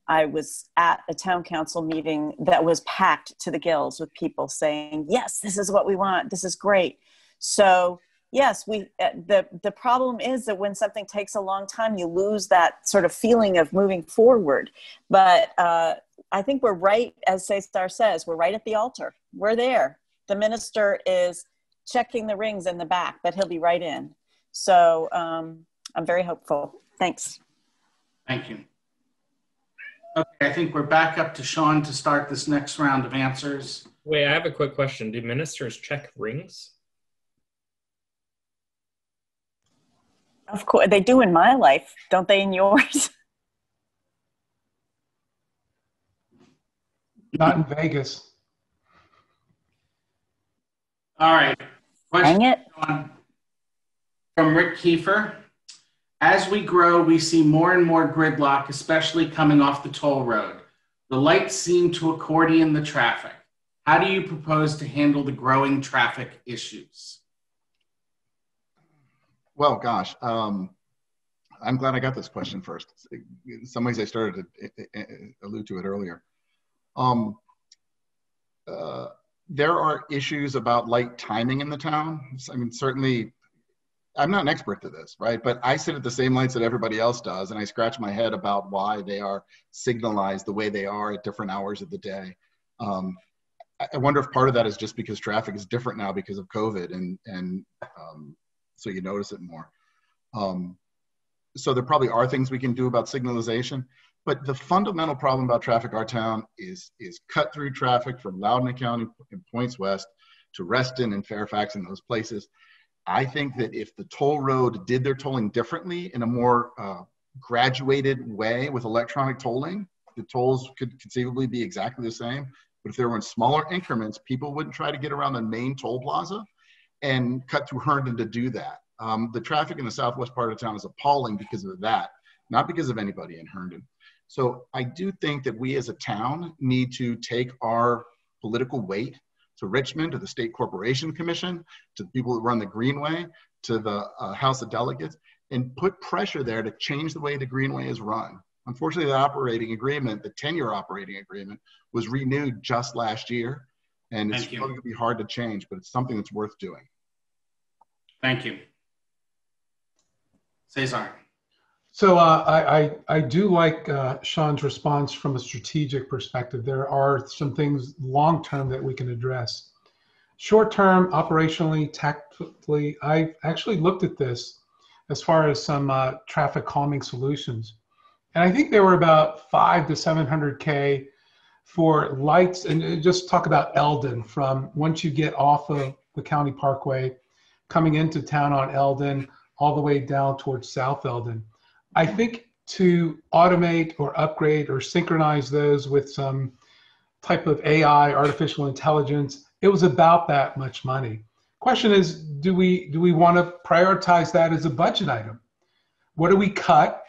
I was at a town council meeting that was packed to the gills with people saying, yes, this is what we want. This is great. So yes, the problem is that when something takes a long time, you lose that sort of feeling of moving forward. But I think we're right, as Cesar says, we're right at the altar. We're there. The minister is checking the rings in the back, but he'll be right in. So I'm very hopeful. Thanks. Thank you. Okay, I think we're back up to Sean to start this next round of answers. Wait, I have a quick question. Do ministers check rings? Of course, they do in my life. Don't they in yours? Not in Vegas. All right. Question Dang it. from Rick Kiefer. As we grow, we see more and more gridlock, especially coming off the toll road. The lights seem to accordion the traffic. How do you propose to handle the growing traffic issues? Well, gosh, I'm glad I got this question first. In some ways, I started to allude to it earlier. There are issues about light timing in the town. I mean, certainly, I'm not an expert to this, right? But I sit at the same lights that everybody else does, and I scratch my head about why they are signalized the way they are at different hours of the day. I wonder if part of that is just because traffic is different now because of COVID, and so you notice it more. So there probably are things we can do about signalization, but the fundamental problem about traffic in our town is cut-through traffic from Loudoun County and Points West to Reston and Fairfax and those places. I think that if the toll road did their tolling differently in a more graduated way with electronic tolling, the tolls could conceivably be exactly the same. But if they were in smaller increments, people wouldn't try to get around the main toll plaza and cut through Herndon to do that. The traffic in the southwest part of town is appalling because of that, not because of anybody in Herndon. So I do think that we as a town need to take our political weight to Richmond, to the State Corporation Commission, to the people that run the Greenway, to the House of Delegates, and put pressure there to change the way the Greenway is run. Unfortunately, the operating agreement, the 10-year operating agreement, was renewed just last year, and it's probably going to be hard to change, but it's something that's worth doing. Thank you. Cesar. So I do like Sean's response from a strategic perspective. There are some things long-term that we can address. Short-term, operationally, tactically, I actually looked at this as far as some traffic calming solutions. And I think there were about 500 to 700K for lights, and just talk about Eldon, from once you get off of the County Parkway, coming into town on Eldon, all the way down towards South Eldon. I think to automate or upgrade or synchronize those with some type of AI, artificial intelligence, it was about that much money. Question is, do we want to prioritize that as a budget item? What do we cut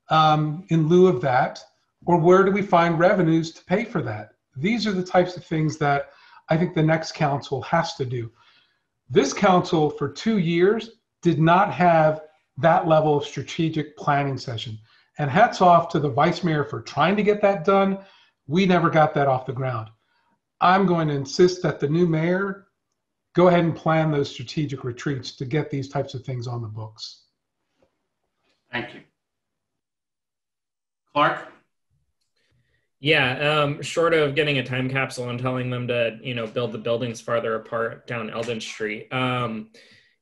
in lieu of that? Or where do we find revenues to pay for that? These are the types of things that I think the next council has to do. This council for 2 years did not have that level of strategic planning session. And hats off to the vice mayor for trying to get that done. We never got that off the ground. I'm going to insist that the new mayor go ahead and plan those strategic retreats to get these types of things on the books. Thank you. Clark? Yeah, short of getting a time capsule and telling them to, build the buildings farther apart down Eldon Street.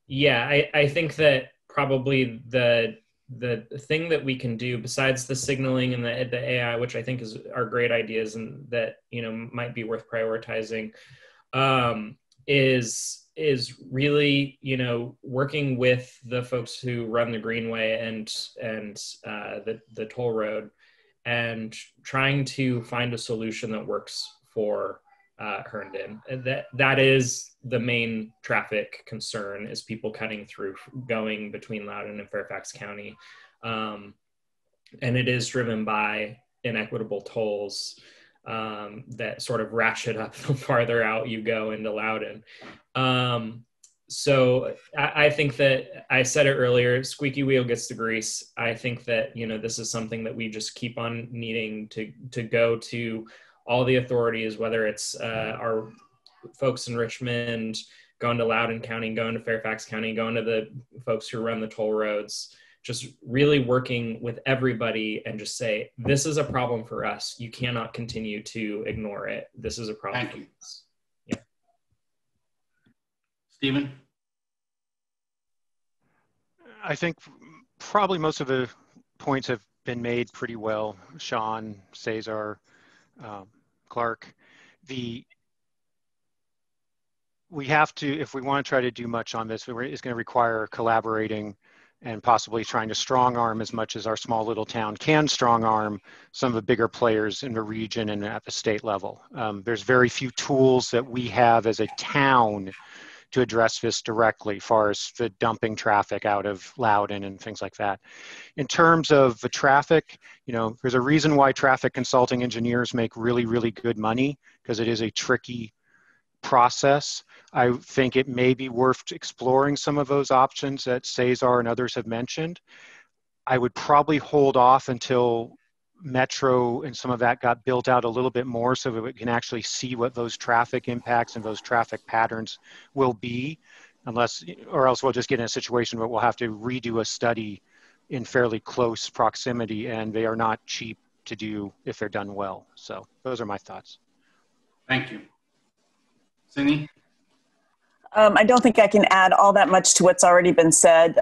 Yeah, I think that probably the the thing that we can do besides the signaling and the AI, which I think are great ideas and that, you know, might be worth prioritizing, is really, you know, working with the folks who run the Greenway and the toll road, and trying to find a solution that works for Herndon. That is the main traffic concern, is people cutting through, going between Loudoun and Fairfax County. And it is driven by inequitable tolls that sort of ratchet up the farther out you go into Loudoun. So I think that, I said it earlier, squeaky wheel gets the grease. I think that, you know, this is something that we just keep on needing to go to all the authorities, whether it's our folks in Richmond, going to Loudoun County, going to Fairfax County, going to the folks who run the toll roads, just really working with everybody and just say, this is a problem for us. You cannot continue to ignore it. This is a problem for us. Yeah. Stephen? I think probably most of the points have been made pretty well. Sean, Cesar, Clark. We have to, if we want to try to do much on this, it's going to require collaborating and possibly trying to strong arm as much as our small little town can strong arm some of the bigger players in the region and at the state level. There's very few tools that we have as a town to address this directly, as far as the dumping traffic out of Loudoun and things like that. In terms of the traffic, you know, there's a reason why traffic consulting engineers make really, really good money, because it is a tricky process. I think it may be worth exploring some of those options that Cesar and others have mentioned. I would probably hold off until Metro and some of that got built out a little bit more, so that we can actually see what those traffic impacts and those traffic patterns will be, or else we'll just get in a situation where we'll have to redo a study in fairly close proximity, and they are not cheap to do if they're done well. So those are my thoughts. Thank you. Cindy? I don't think I can add all that much to what's already been said.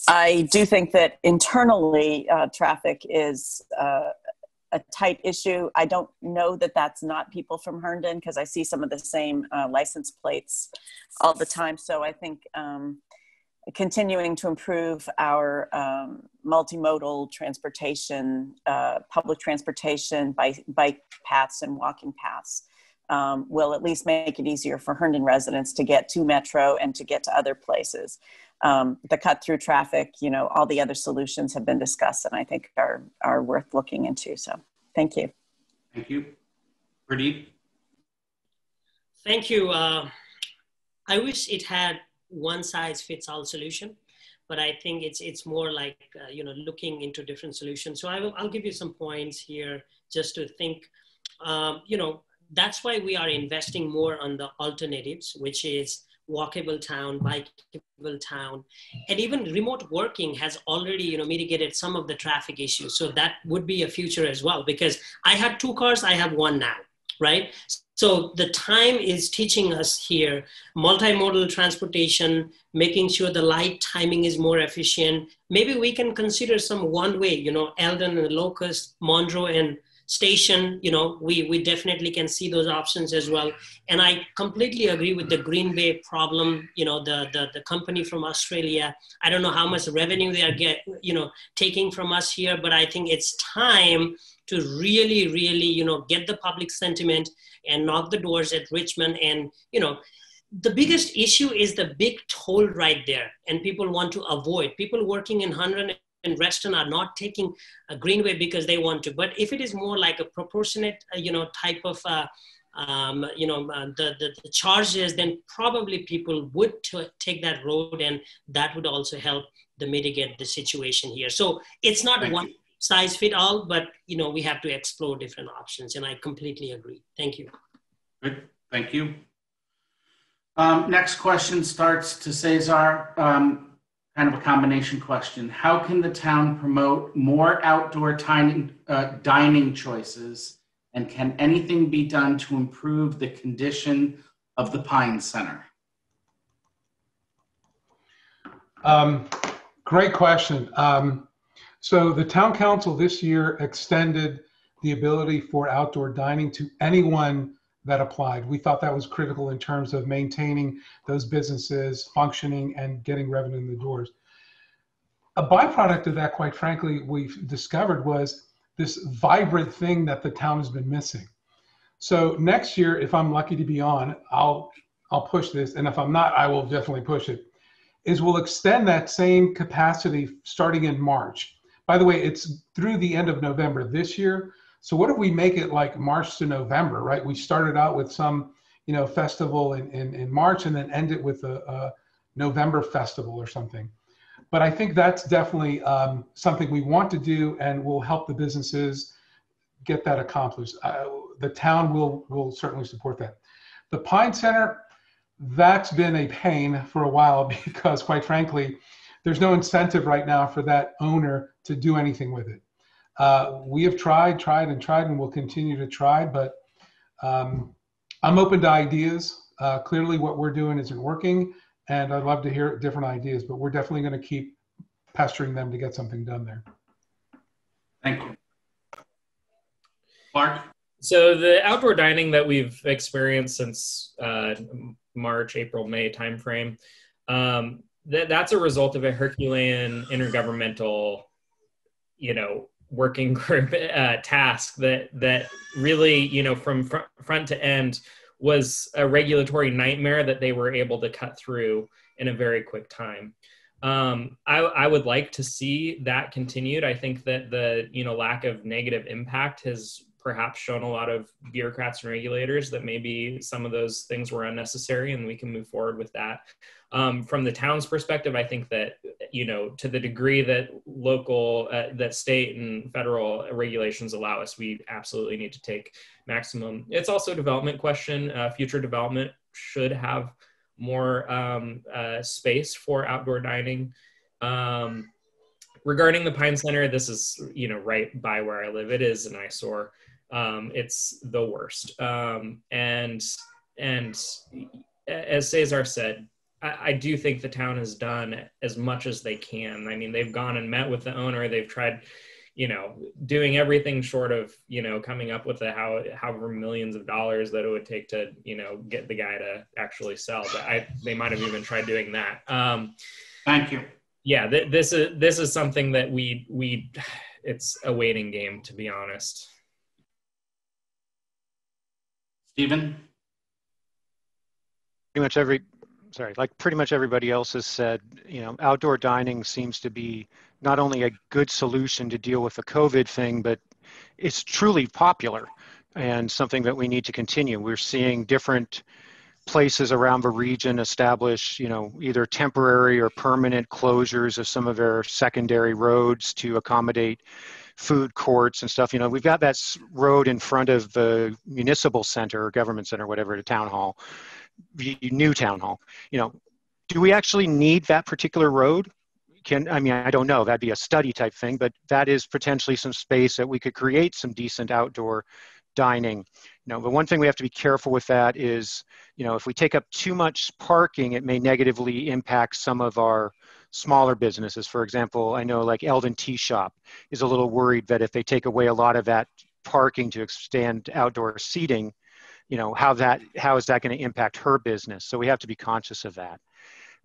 I do think that internally traffic is a tight issue. I don't know that that's not people from Herndon, because I see some of the same license plates all the time. So I think continuing to improve our multimodal transportation, public transportation, bike paths and walking paths, will at least make it easier for Herndon residents to get to Metro and to get to other places. The cut through traffic, you know, all the other solutions have been discussed and I think are worth looking into. So thank you. Thank you. Pradeep? Thank you. I wish it had one size fits all solution, but I think it's more like, you know, looking into different solutions. So I'll give you some points here just to think, you know, that's why we are investing more on the alternatives, which is walkable town, bikeable town, and even remote working has already, you know, mitigated some of the traffic issues. So that would be a future as well, because I had 2 cars, I have 1 now, right? So the time is teaching us here, multimodal transportation, making sure the light timing is more efficient. Maybe we can consider some one-way, you know, Eldon and Locust, Monroe and Station, you know, we definitely can see those options as well. And I completely agree with the Greenway problem, you know, the company from Australia. I don't know how much revenue they are taking from us here, but I think it's time to really, you know, get the public sentiment and knock the doors at Richmond. And, you know, the biggest issue is the big toll right there, and people want to avoid. People working in Herndon and Reston are not taking a Greenway because they want to. But if it is more like a proportionate, you know, type of, the charges, then probably people would take that road, and that would also help to mitigate the situation here. So it's not one size fit all, but, you know, we have to explore different options, and I completely agree. Thank you. Good, thank you. Next question starts to Cesar. Kind of a combination question. How can the town promote more outdoor dining choices, and can anything be done to improve the condition of the Pine Center? Great question. So the town council this year extended the ability for outdoor dining to anyone that applied. We thought that was critical in terms of maintaining those businesses functioning and getting revenue in the doors. A byproduct of that, quite frankly, we've discovered was this vibrant thing that the town has been missing. So next year, if I'm lucky to be on, I'll push this, and if I'm not, I will definitely push it, is we'll extend that same capacity starting in March. By the way, it's through the end of November this year. So what if we make it like March to November, right? We started out with some, festival in March and then end it with a November festival or something. But I think that's definitely something we want to do and will help the businesses get that accomplished. The town will certainly support that. The Pine Center, that's been a pain for a while because quite frankly, there's no incentive right now for that owner to do anything with it. We have tried and will continue to try, but I'm open to ideas. Clearly what we're doing isn't working, and I'd love to hear different ideas, but we're definitely going to keep pestering them to get something done there. Thank you. Clark? So the outdoor dining that we've experienced since March, April, May timeframe, that's a result of a Herculean intergovernmental, working group task that really, from front to end was a regulatory nightmare that they were able to cut through in a very quick time. I would like to see that continued. I think that the lack of negative impact has perhaps shown a lot of bureaucrats and regulators that maybe some of those things were unnecessary, and we can move forward with that. From the town's perspective, I think that, to the degree that local, that state and federal regulations allow us, we absolutely need to take maximum. It's also a development question. Future development should have more space for outdoor dining. Regarding the Pine Center, this is, right by where I live. It is an eyesore. It's the worst. And as Cesar said, I do think the town has done as much as they can. I mean, they've gone and met with the owner. They've tried, doing everything short of, coming up with however millions of dollars that it would take to, get the guy to actually sell. But they might have even tried doing that. Thank you. Yeah, this is something that it's a waiting game, to be honest. Stephen? Pretty much everybody else has said, outdoor dining seems to be not only a good solution to deal with the COVID thing, but it's truly popular and something that we need to continue. We're seeing different places around the region establish, either temporary or permanent closures of some of their secondary roads to accommodate food courts and stuff. We've got that road in front of the municipal center or government center, whatever, the town hall, the new town hall. Do we actually need that particular road? I don't know, that'd be a study type thing, but that is potentially some space that we could create some decent outdoor dining. The one thing we have to be careful with that is, if we take up too much parking, it may negatively impact some of our smaller businesses. For example, I know like Eldon Tea Shop is a little worried that if they take away a lot of that parking to extend outdoor seating, how is that going to impact her business? So we have to be conscious of that.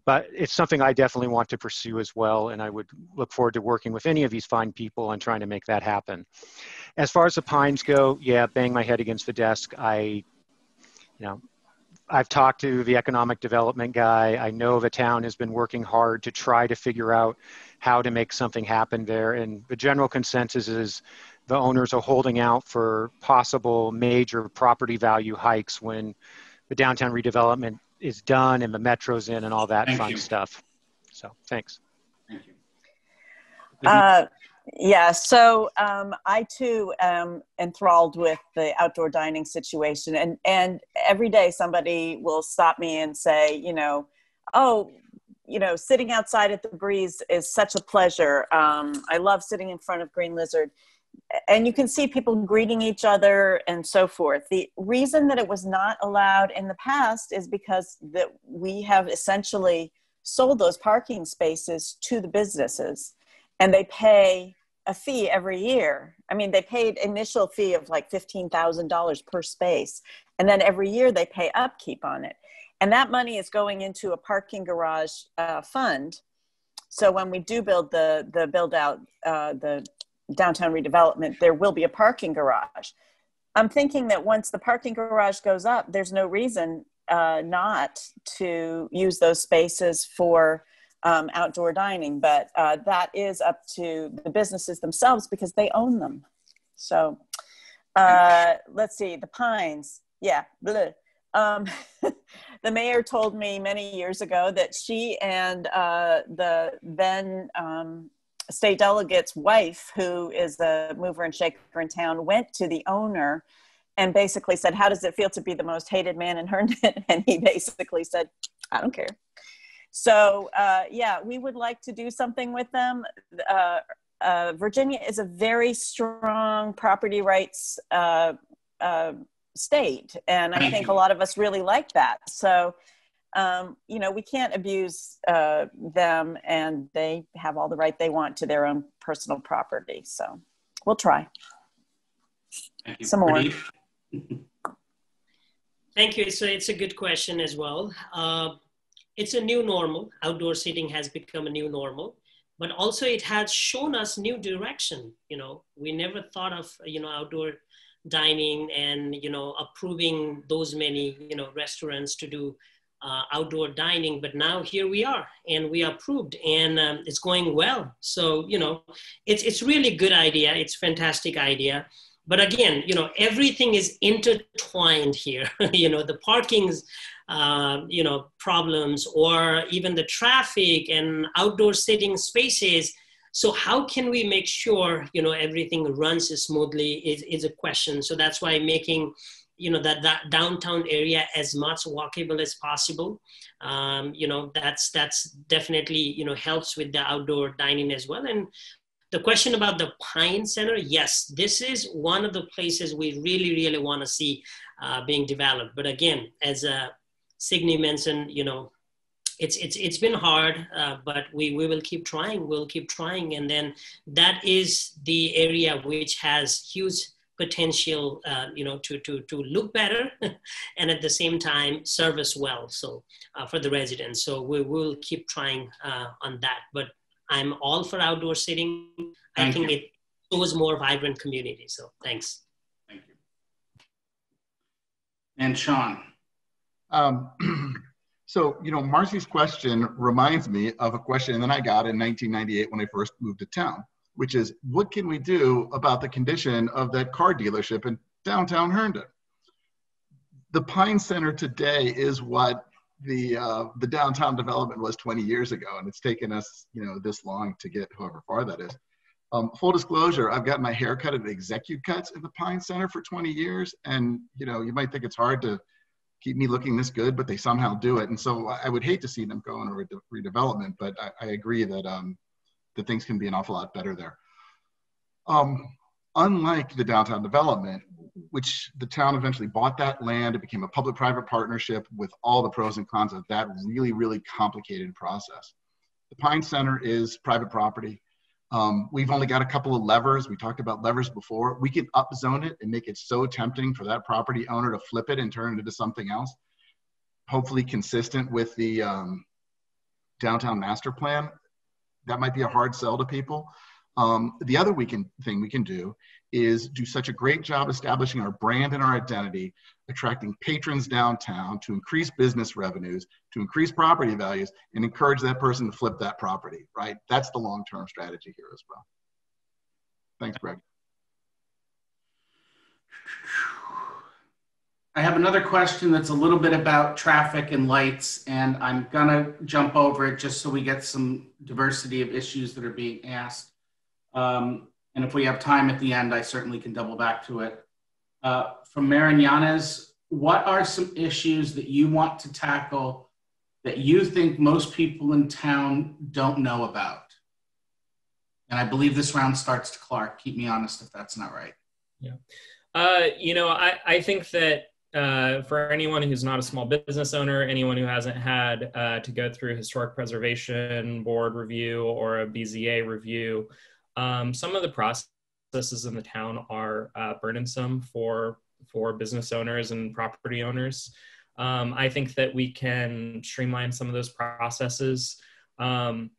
But it's something I definitely want to pursue as well, and I would look forward to working with any of these fine people on trying to make that happen. As far as the Pines go, yeah, bang my head against the desk. I've talked to the economic development guy. I know the town has been working hard to try to figure out how to make something happen there, and the general consensus is the owners are holding out for possible major property value hikes when the downtown redevelopment is done and the metro's in and all that fun stuff. So thanks. Thank you. Yeah, so I too am enthralled with the outdoor dining situation, and every day somebody will stop me and say, sitting outside at the breeze is such a pleasure. I love sitting in front of Green Lizard. And you can see people greeting each other and so forth. The reason that it was not allowed in the past is because that we have essentially sold those parking spaces to the businesses, and they pay a fee every year. I mean, they paid initial fee of like $15,000 per space. And then every year they pay upkeep on it. And that money is going into a parking garage fund. So when we do build the build out, the downtown redevelopment, there will be a parking garage. I'm thinking that once the parking garage goes up, there's no reason not to use those spaces for outdoor dining, but that is up to the businesses themselves because they own them. So let's see, the Pines, yeah. The mayor told me many years ago that she and the then state delegate's wife, who is the mover and shaker in town, went to the owner and basically said, how does it feel to be the most hated man in Herndon? And he basically said, I don't care. So yeah, we would like to do something with them. Virginia is a very strong property rights state. And I think a lot of us really like that. So, you know, we can't abuse them, and they have all the right they want to their own personal property. So we'll try. Thank you. Some more. Thank you. So it's a good question as well. It's a new normal. Outdoor seating has become a new normal, but also it has shown us new direction. You know, we never thought of, you know, outdoor dining and, you know, approving those many, you know, restaurants to do outdoor dining, but now here we are and we approved, and it's going well. So, you know, it's really good idea. It's fantastic idea. But again, you know, everything is intertwined here. You know, the parking's, you know, problems, or even the traffic and outdoor sitting spaces. So how can we make sure, you know, everything runs smoothly is a question. So that's why making, you know, that downtown area as much walkable as possible. You know, that's definitely, you know, helps with the outdoor dining as well. And the question about the Pine Center, yes, this is one of the places we really, really want to see being developed. But again, as Signe mentioned, you know, it's been hard, but we will keep trying. We'll keep trying, and then that is the area which has huge potential, you know, to look better, and at the same time serve us well. So for the residents, so we will keep trying on that. But I'm all for outdoor sitting. I think it shows more vibrant community. So thanks. Thank you. And Sean. So, you know, Marcy's question reminds me of a question that I got in 1998 when I first moved to town, which is, what can we do about the condition of that car dealership in downtown Herndon? The Pine Center today is what the downtown development was 20 years ago, and it's taken us, you know, this long to get however far that is. Full disclosure, I've got my hair cut at Executive Cuts at the Pine Center for 20 years, and, you know, you might think it's hard to keep me looking this good, but they somehow do it. And so I would hate to see them go into redevelopment, but I agree that that things can be an awful lot better there. Unlike the downtown development, which the town eventually bought that land, it became a public-private partnership with all the pros and cons of that really, really complicated process. The Pine Center is private property. We've only got a couple of levers. We talked about levers before. We can upzone it and make it so tempting for that property owner to flip it and turn it into something else, hopefully consistent with the downtown master plan. That might be a hard sell to people. The other thing we can do is do such a great job establishing our brand and our identity, attracting patrons downtown to increase business revenues, to increase property values, and encourage that person to flip that property, right? That's the long-term strategy here as well. Thanks, Greg. I have another question that's a little bit about traffic and lights, and I'm gonna jump over it just so we get some diversity of issues that are being asked. And if we have time at the end, I certainly can double back to it. From Mariana's, what are some issues that you want to tackle that you think most people in town don't know about? And I believe this round starts to Clark. Keep me honest if that's not right. Yeah. You know, I think that for anyone who's not a small business owner, anyone who hasn't had to go through Historic Preservation Board review or a BZA review, some of the processes in the town are burdensome for business owners and property owners. I think that we can streamline some of those processes to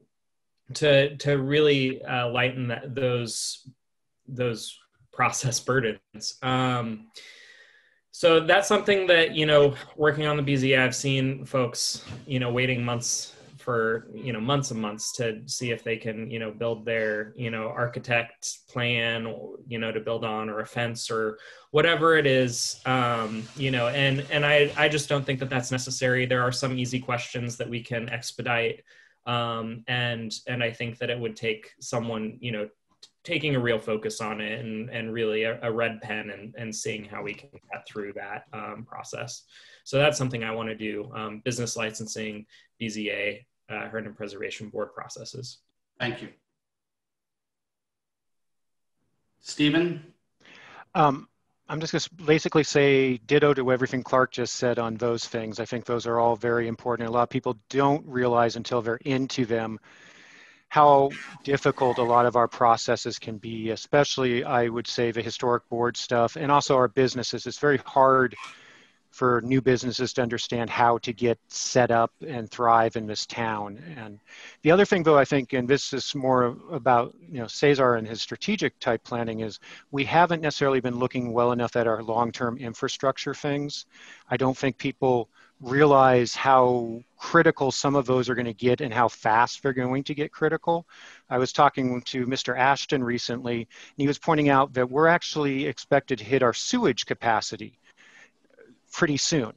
really lighten those process burdens. So that's something that, working on the BZA, I've seen folks, waiting months for, months and months to see if they can, build their, architect plan, to build on, or a fence or whatever it is, and I just don't think that that's necessary. There are some easy questions that we can expedite. And I think that it would take someone, taking a real focus on it and really a red pen and seeing how we can get through that process. So that's something I want to do, business licensing, BZA, Herndon Preservation Board processes. Thank you. Stephen? I'm just going to basically say ditto to everything Clark just said on those things. I think those are all very important. A lot of people don't realize until they're into them how difficult a lot of our processes can be, especially, I would say, the historic board stuff and also our businesses. It's very hard for new businesses to understand how to get set up and thrive in this town. And the other thing, though, I think, and this is more about, Cesar and his strategic type planning, is we haven't necessarily been looking well enough at our long-term infrastructure things. I don't think people realize how critical some of those are going to get and how fast they're going to get critical. I was talking to Mr. Ashton recently, and he was pointing out that we're actually expected to hit our sewage capacity pretty soon.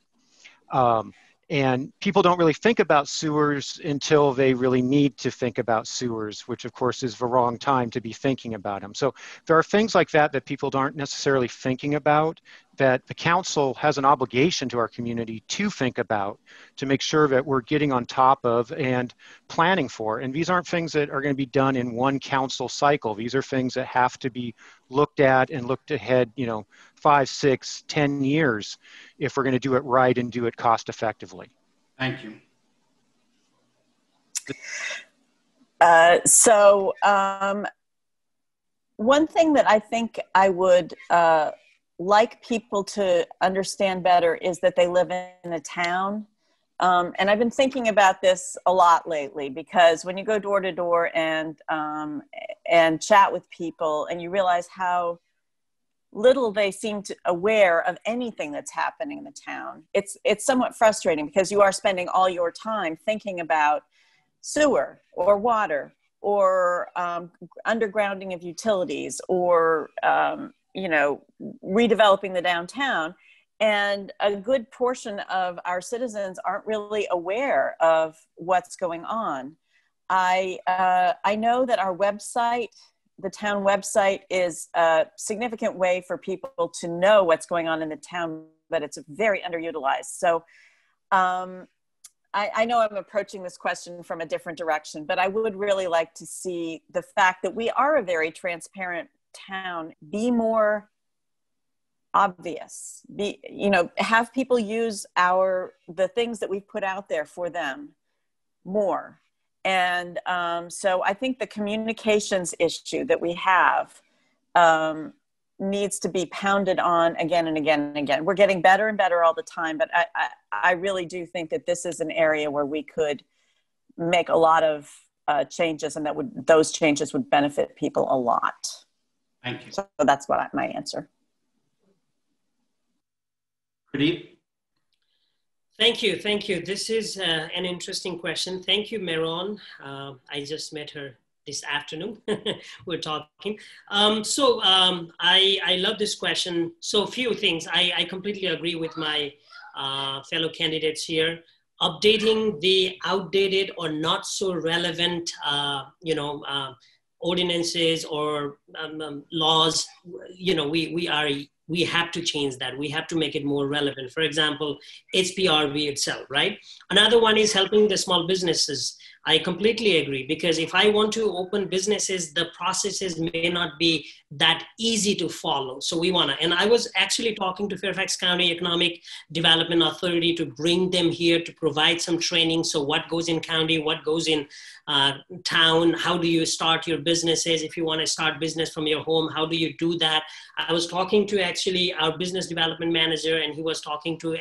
And people don't really think about sewers until they really need to think about sewers, which of course is the wrong time to be thinking about them. So there are things like that that people aren't necessarily thinking about, that the council has an obligation to our community to think about, to make sure that we're getting on top of and planning for. And these aren't things that are going to be done in one council cycle. These are things that have to be looked at and looked ahead, 5, 6, 10 years if we're going to do it right and do it cost effectively. Thank you. One thing that I think I would like people to understand better is that they live in a town. And I've been thinking about this a lot lately, because when you go door to door and chat with people, and you realize how little they seem to aware of anything that's happening in the town, it's somewhat frustrating, because you are spending all your time thinking about sewer or water or undergrounding of utilities or redeveloping the downtown. And a good portion of our citizens aren't really aware of what's going on. I know that our website, the town website, is a significant way for people to know what's going on in the town, but it's very underutilized. So I know I'm approaching this question from a different direction, but I would really like to see the fact that we are a very transparent town be more obvious. Have people use the things that we've put out there for them more. And so I think the communications issue that we have needs to be pounded on again and again and again. We're getting better and better all the time, but I really do think that this is an area where we could make a lot of changes, and those changes would benefit people a lot. Thank you. So that's my answer. Pradeep? Thank you. This is an interesting question. Thank you, Meron. I just met her this afternoon. We're talking. I love this question. So a few things. I completely agree with my fellow candidates here. Updating the outdated or not so relevant, ordinances or laws, we have to change that. We have to make it more relevant. For example, HPRV itself, right? Another one is helping the small businesses. I completely agree, because if I want to open businesses, the processes may not be that easy to follow. So we want to, and I was actually talking to Fairfax County Economic Development Authority to bring them here to provide some training. So what goes in county, what goes in town, how do you start your businesses? If you want to start business from your home, how do you do that? I was talking to actually our business development manager, and he was talking to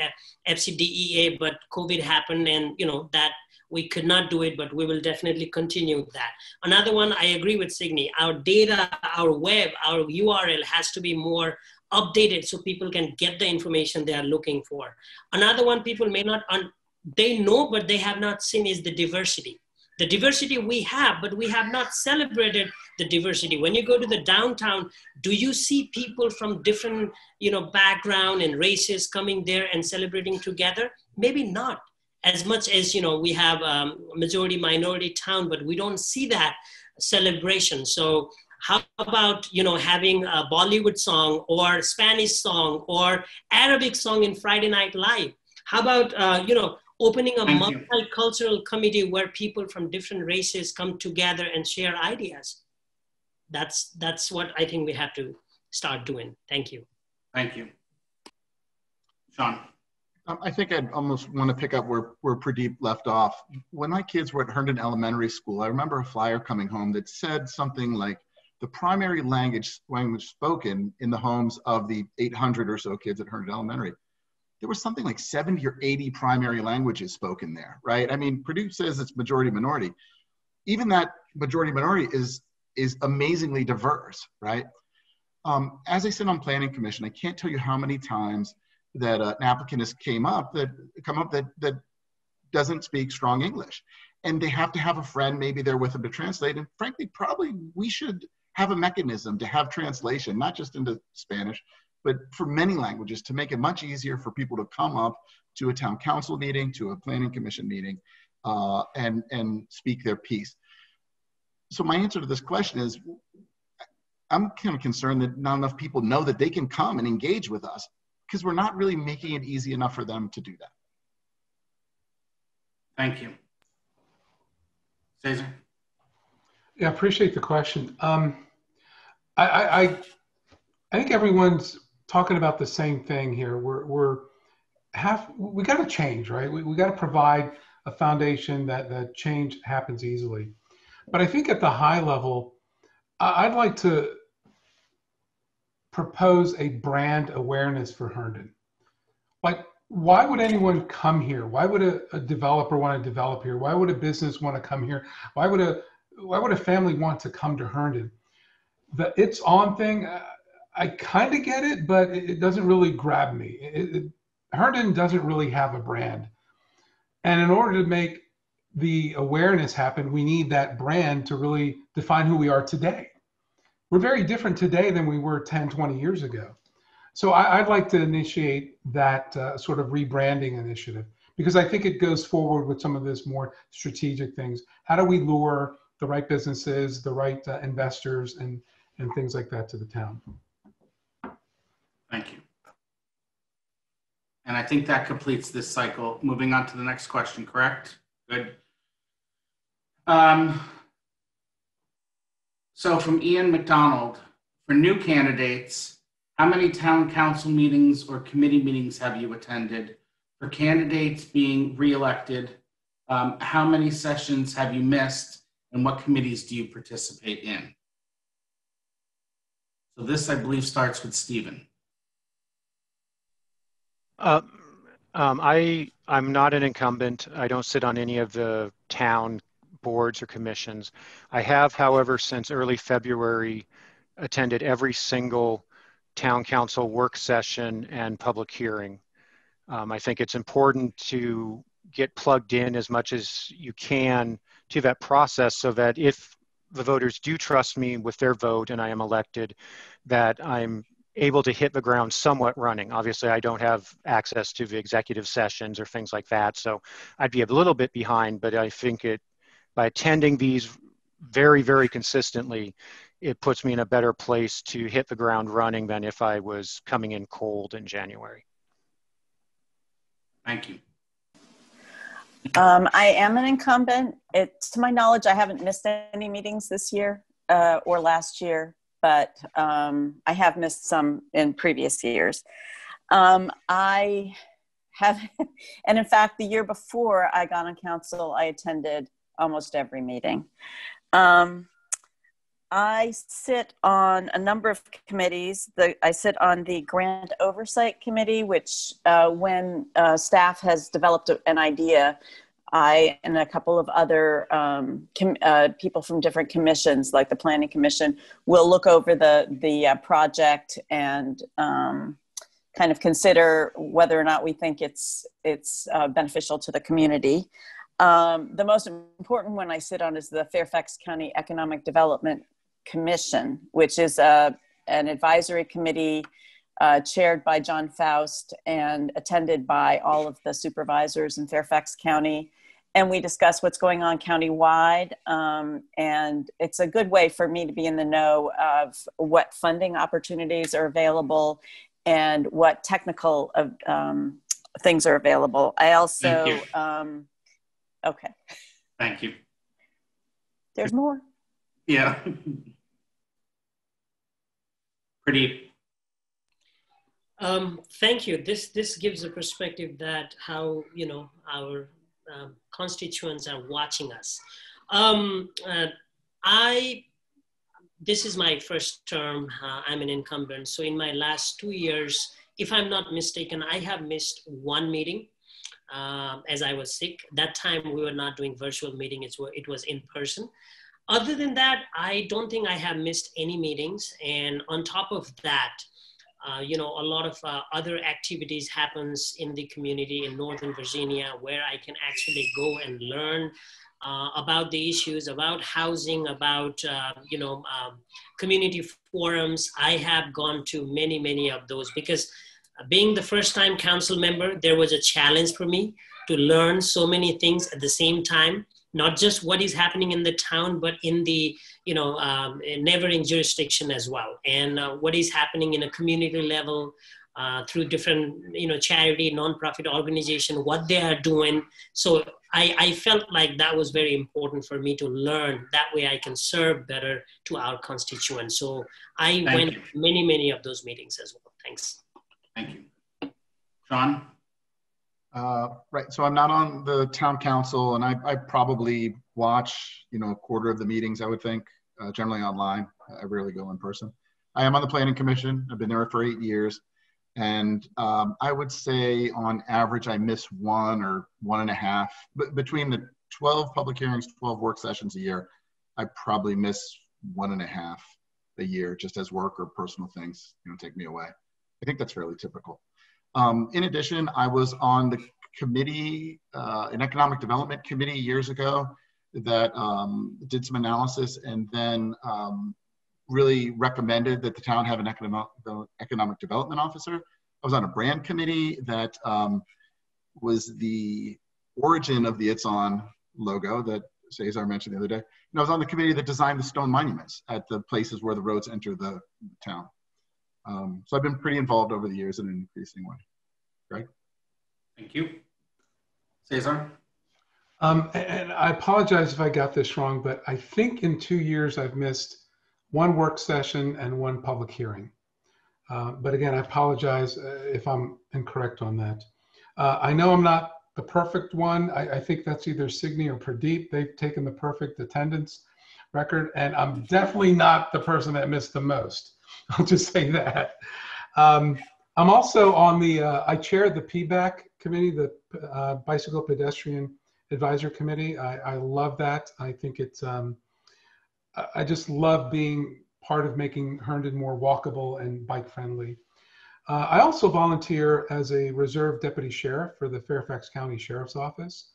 FCDEA, but COVID happened, and that we could not do it, but we will definitely continue that. Another one, I agree with Signy, our data, our web, our URL has to be more updated so people can get the information they are looking for. Another one people may not, they know, but they have not seen is the diversity. The diversity we have, but we have not celebrated the diversity. When you go to the downtown, do you see people from different background and races coming there and celebrating together? Maybe not. As much as, we have a majority minority town, but we don't see that celebration. So how about, having a Bollywood song or Spanish song or Arabic song in Friday Night Live? How about, opening a multicultural committee where people from different races come together and share ideas? That's what I think we have to start doing. Thank you. Thank you. Sean. I think I'd almost want to pick up where Pradeep left off. When my kids were at Herndon Elementary School, I remember a flyer coming home that said something like, the primary language spoken in the homes of the 800 or so kids at Herndon Elementary. There was something like 70 or 80 primary languages spoken there, right? I mean, Pradeep says it's majority minority. Even that majority minority is amazingly diverse, right? As I sit on Planning Commission, I can't tell you how many times that an applicant has come up that doesn't speak strong English, and they have to have a friend maybe there with them to translate. And frankly, probably we should have a mechanism to have translation, not just into Spanish, but for many languages, to make it much easier for people to come up to a town council meeting, to a planning commission meeting, and speak their piece. So my answer to this question is, I'm kind of concerned that not enough people know that they can come and engage with us, because we're not really making it easy enough for them to do that. Thank you. Cesar? Yeah, I appreciate the question. I think everyone's talking about the same thing here. We got to change, right? We got to provide a foundation that change happens easily. But I think at the high level, I'd like to propose a brand awareness for Herndon. Like, why would anyone come here? Why would a developer want to develop here? Why would a business want to come here? Why would a family want to come to Herndon? The It's On thing, I kind of get it, but it doesn't really grab me. Herndon doesn't really have a brand. And in order to make the awareness happen, we need that brand to really define who we are today. We're very different today than we were 10, 20 years ago. So I'd like to initiate that sort of rebranding initiative, because I think it goes forward with some of this more strategic things. How do we lure the right businesses, the right investors, and things like that to the town? Thank you. And I think that completes this cycle. Moving on to the next question, correct? Good. So from Ian McDonald, for new candidates, how many town council meetings or committee meetings have you attended? For candidates being reelected, how many sessions have you missed, and what committees do you participate in? So this, I believe, starts with Stephen. I'm not an incumbent. I don't sit on any of the town boards or commissions. I have, however, since early February, attended every single town council work session and public hearing. I think it's important to get plugged in as much as you can to that process, so that if the voters do trust me with their vote and I am elected, that I'm able to hit the ground somewhat running. Obviously, I don't have access to the executive sessions or things like that, so I'd be a little bit behind, but I think by attending these very, very consistently, it puts me in a better place to hit the ground running than if I was coming in cold in January. Thank you. I am an incumbent. To my knowledge, I haven't missed any meetings this year or last year, but I have missed some in previous years. I have, and in fact, the year before I got on council, I attended almost every meeting. I sit on a number of committees. I sit on the Grant Oversight Committee, which when staff has developed an idea, I and a couple of other people from different commissions, like the Planning Commission, will look over the project and kind of consider whether or not we think it's beneficial to the community. The most important one I sit on is the Fairfax County Economic Development Commission, which is an advisory committee chaired by John Faust and attended by all of the supervisors in Fairfax County. And we discuss what's going on countywide. And it's a good way for me to be in the know of what funding opportunities are available and what technical things are available. I also, okay. Thank you. There's more. Yeah. Pretty. Thank you. This gives a perspective that how, you know, our constituents are watching us. This is my first term. I'm an incumbent. So in my last 2 years, if I'm not mistaken, I have missed one meeting as I was sick. That time we were not doing virtual meeting, it was in person. Other than that, I don't think I have missed any meetings. And on top of that, you know, a lot of other activities happens in the community in Northern Virginia where I can actually go and learn about the issues, about housing, about, you know, community forums. I have gone to many of those because being the first time council member, there was a challenge for me to learn so many things at the same time, not just what is happening in the town, but in the, you know, neighboring jurisdiction as well. And what is happening in a community level through different, you know, charity, nonprofit organization, what they are doing. So I felt like that was very important for me to learn. That way I can serve better to our constituents. So I went to many of those meetings as well. Thanks. Thank you. Sean? Right, so I'm not on the town council, and I probably watch, you know, a quarter of the meetings, I would think, generally online. I rarely go in person. I am on the Planning Commission. I've been there for 8 years. And I would say on average, I miss 1 or 1.5. But between the 12 public hearings, 12 work sessions a year, I probably miss 1.5 a year, just as work or personal things, you know, take me away. I think that's fairly typical. In addition, I was on the committee, an economic development committee years ago that did some analysis and then really recommended that the town have an economic development officer. I was on a brand committee that was the origin of the It's On logo that Cesar mentioned the other day. And I was on the committee that designed the stone monuments at the places where the roads enter the town. So I've been pretty involved over the years in an increasing way. Greg? Thank you. Cesar? And I apologize if I got this wrong, but I think in 2 years I've missed 1 work session and 1 public hearing. But again, I apologize if I'm incorrect on that. I know I'm not the perfect one. I think that's either Signe or Pradeep. They've taken the perfect attendance record, and I'm definitely not the person that missed the most. I'll just say that. I'm also on the, I chair the PBAC committee, the Bicycle Pedestrian Advisory Committee. I love that. I think it's, I just love being part of making Herndon more walkable and bike friendly. I also volunteer as a reserve deputy sheriff for the Fairfax County Sheriff's Office.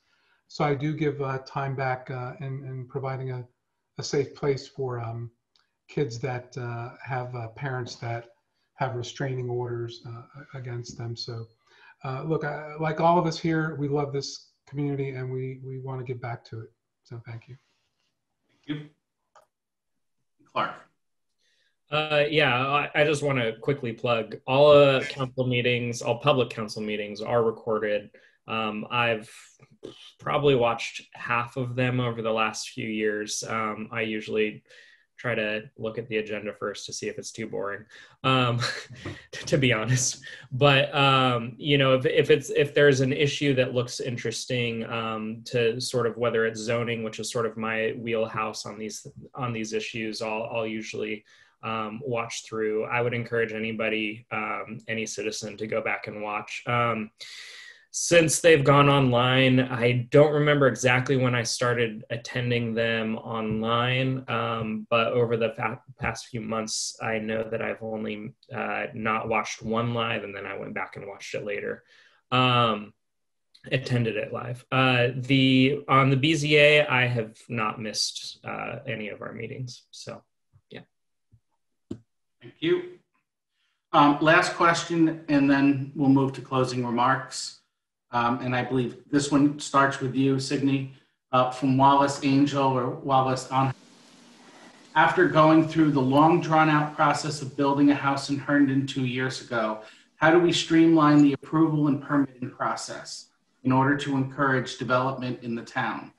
So I do give time back in providing a safe place for kids that have parents that have restraining orders against them. So look, like all of us here, we love this community and we want to give back to it. So thank you. Thank you. Clark. Yeah, I just want to quickly plug all council meetings, all public council meetings are recorded. I've probably watched half of them over the last few years. I usually try to look at the agenda first to see if it's too boring, to be honest. But you know, if there's an issue that looks interesting, to sort of whether it's zoning, which is sort of my wheelhouse on these issues, I'll usually watch through. I would encourage anybody, any citizen, to go back and watch. Since they've gone online, I don't remember exactly when I started attending them online, but over the past few months, I know that I've only not watched one live, and then I went back and watched it later. Attended it live. On the BZA, I have not missed any of our meetings. So, yeah. Thank you. Last question, and then we'll move to closing remarks. And I believe this one starts with you, Signe, from Wallace Angel or Wallace on. After going through the long drawn out process of building a house in Herndon 2 years ago, how do we streamline the approval and permitting process in order to encourage development in the town?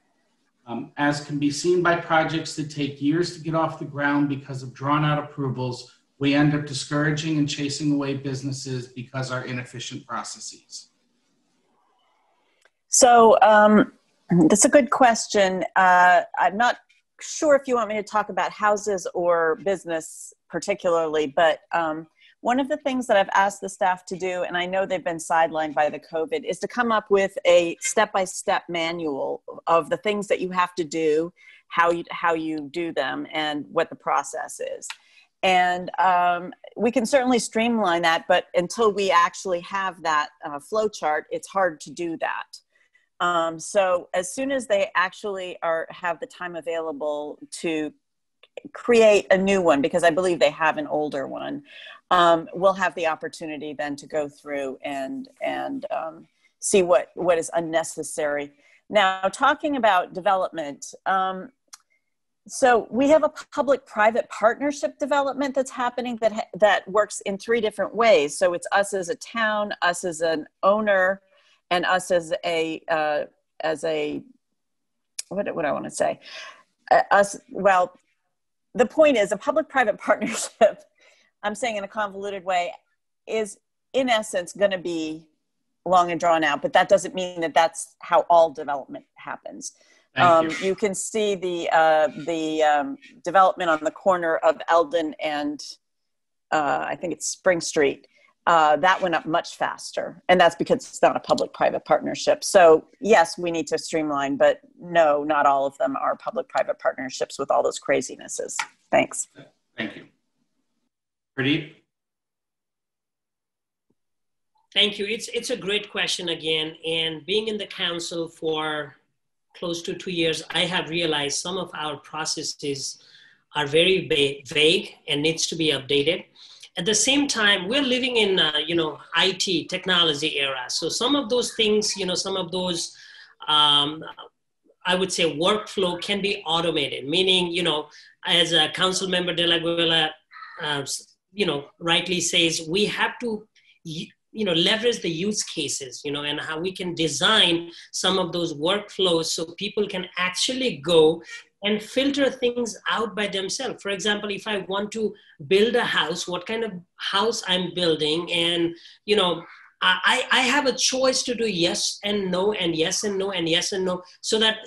As can be seen by projects that take years to get off the ground because of drawn out approvals, we end up discouraging and chasing away businesses because our inefficient processes. So that's a good question. I'm not sure if you want me to talk about houses or business particularly, but one of the things that I've asked the staff to do, and I know they've been sidelined by the COVID, is to come up with a step-by-step manual of the things that you have to do, how you do them, and what the process is. And we can certainly streamline that, but until we actually have that flow chart, it's hard to do that. So as soon as they actually have the time available to create a new one, because I believe they have an older one, we'll have the opportunity then to go through and see what is unnecessary. Now, talking about development, so we have a public-private partnership development that's happening that works in 3 different ways. So it's us as a town, us as an owner, and us as a what do I want to say? Well, the point is a public-private partnership, I'm saying in a convoluted way, is in essence going to be long and drawn out, but that doesn't mean that that's how all development happens. You can see the development on the corner of Eldon and I think it's Spring Street. That went up much faster, and that's because it's not a public-private partnership. So yes, we need to streamline, but no, not all of them are public-private partnerships with all those crazinesses. Thanks. Thank you. Pradeep? Thank you. It's a great question again, and being in the council for close to 2 years, I have realized some of our processes are very vague and needs to be updated. At the same time, we're living in, IT technology era. So some of those things, some of those, I would say workflow can be automated, meaning, as a council member De La Guerra, rightly says, we have to, leverage the use cases, and how we can design some of those workflows so people can actually go and filter things out by themselves. For example, if I want to build a house, what kind of house I'm building, and I have a choice to do yes and no, and yes and no, and yes and no, so that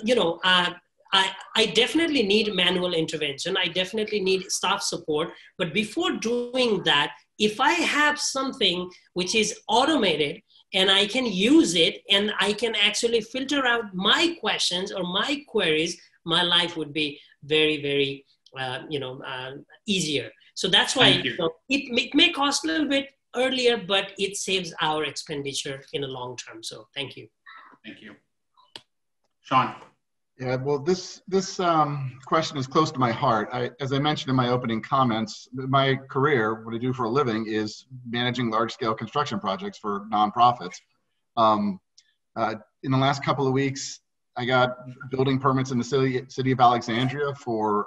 I definitely need manual intervention. I definitely need staff support. But before doing that, if I have something which is automated and I can use it and I can actually filter out my questions or my queries, my life would be very, very, easier. So that's why it may cost a little bit earlier, but it saves our expenditure in the long term. So thank you. Thank you. Sean. Yeah, well, this question is close to my heart. As I mentioned in my opening comments, my career, what I do for a living, is managing large-scale construction projects for nonprofits. In the last couple of weeks, I got building permits in the city of Alexandria for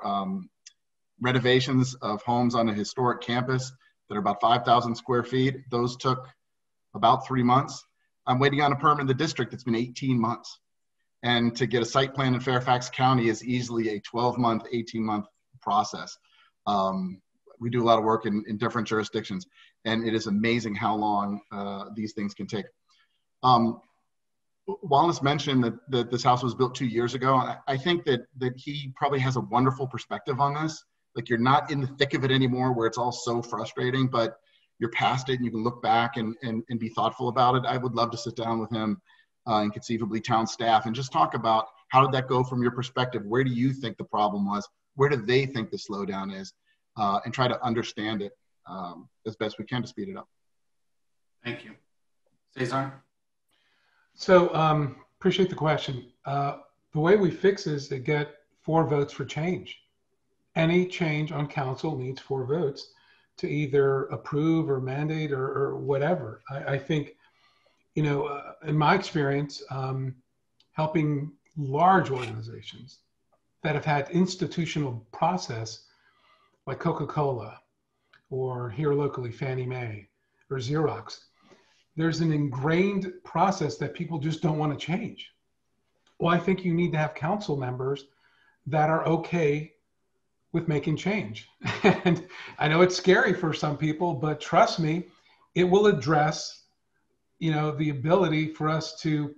renovations of homes on a historic campus that are about 5,000 square feet. Those took about 3 months. I'm waiting on a permit in the district that's been 18 months. And to get a site plan in Fairfax County is easily a 12-month, 18-month process. We do a lot of work in different jurisdictions, and it is amazing how long these things can take. Wallace mentioned that this house was built 2 years ago. I think that he probably has a wonderful perspective on this. Like, you're not in the thick of it anymore where it's all so frustrating, but you're past it and you can look back and be thoughtful about it. I would love to sit down with him and conceivably town staff and just talk about how did that go from your perspective? Where do you think the problem was? Where do they think the slowdown is? And try to understand it as best we can to speed it up. Thank you. Cesar? So appreciate the question. The way we fix is to get 4 votes for change. Any change on council needs 4 votes to either approve or mandate or whatever. I think, you know, in my experience, helping large organizations that have had institutional process like Coca-Cola or here locally Fannie Mae or Xerox, there's an ingrained process that people just don't want to change. Well, I think you need to have council members that are okay with making change. And I know it's scary for some people, but trust me, it will address, you know, the ability for us to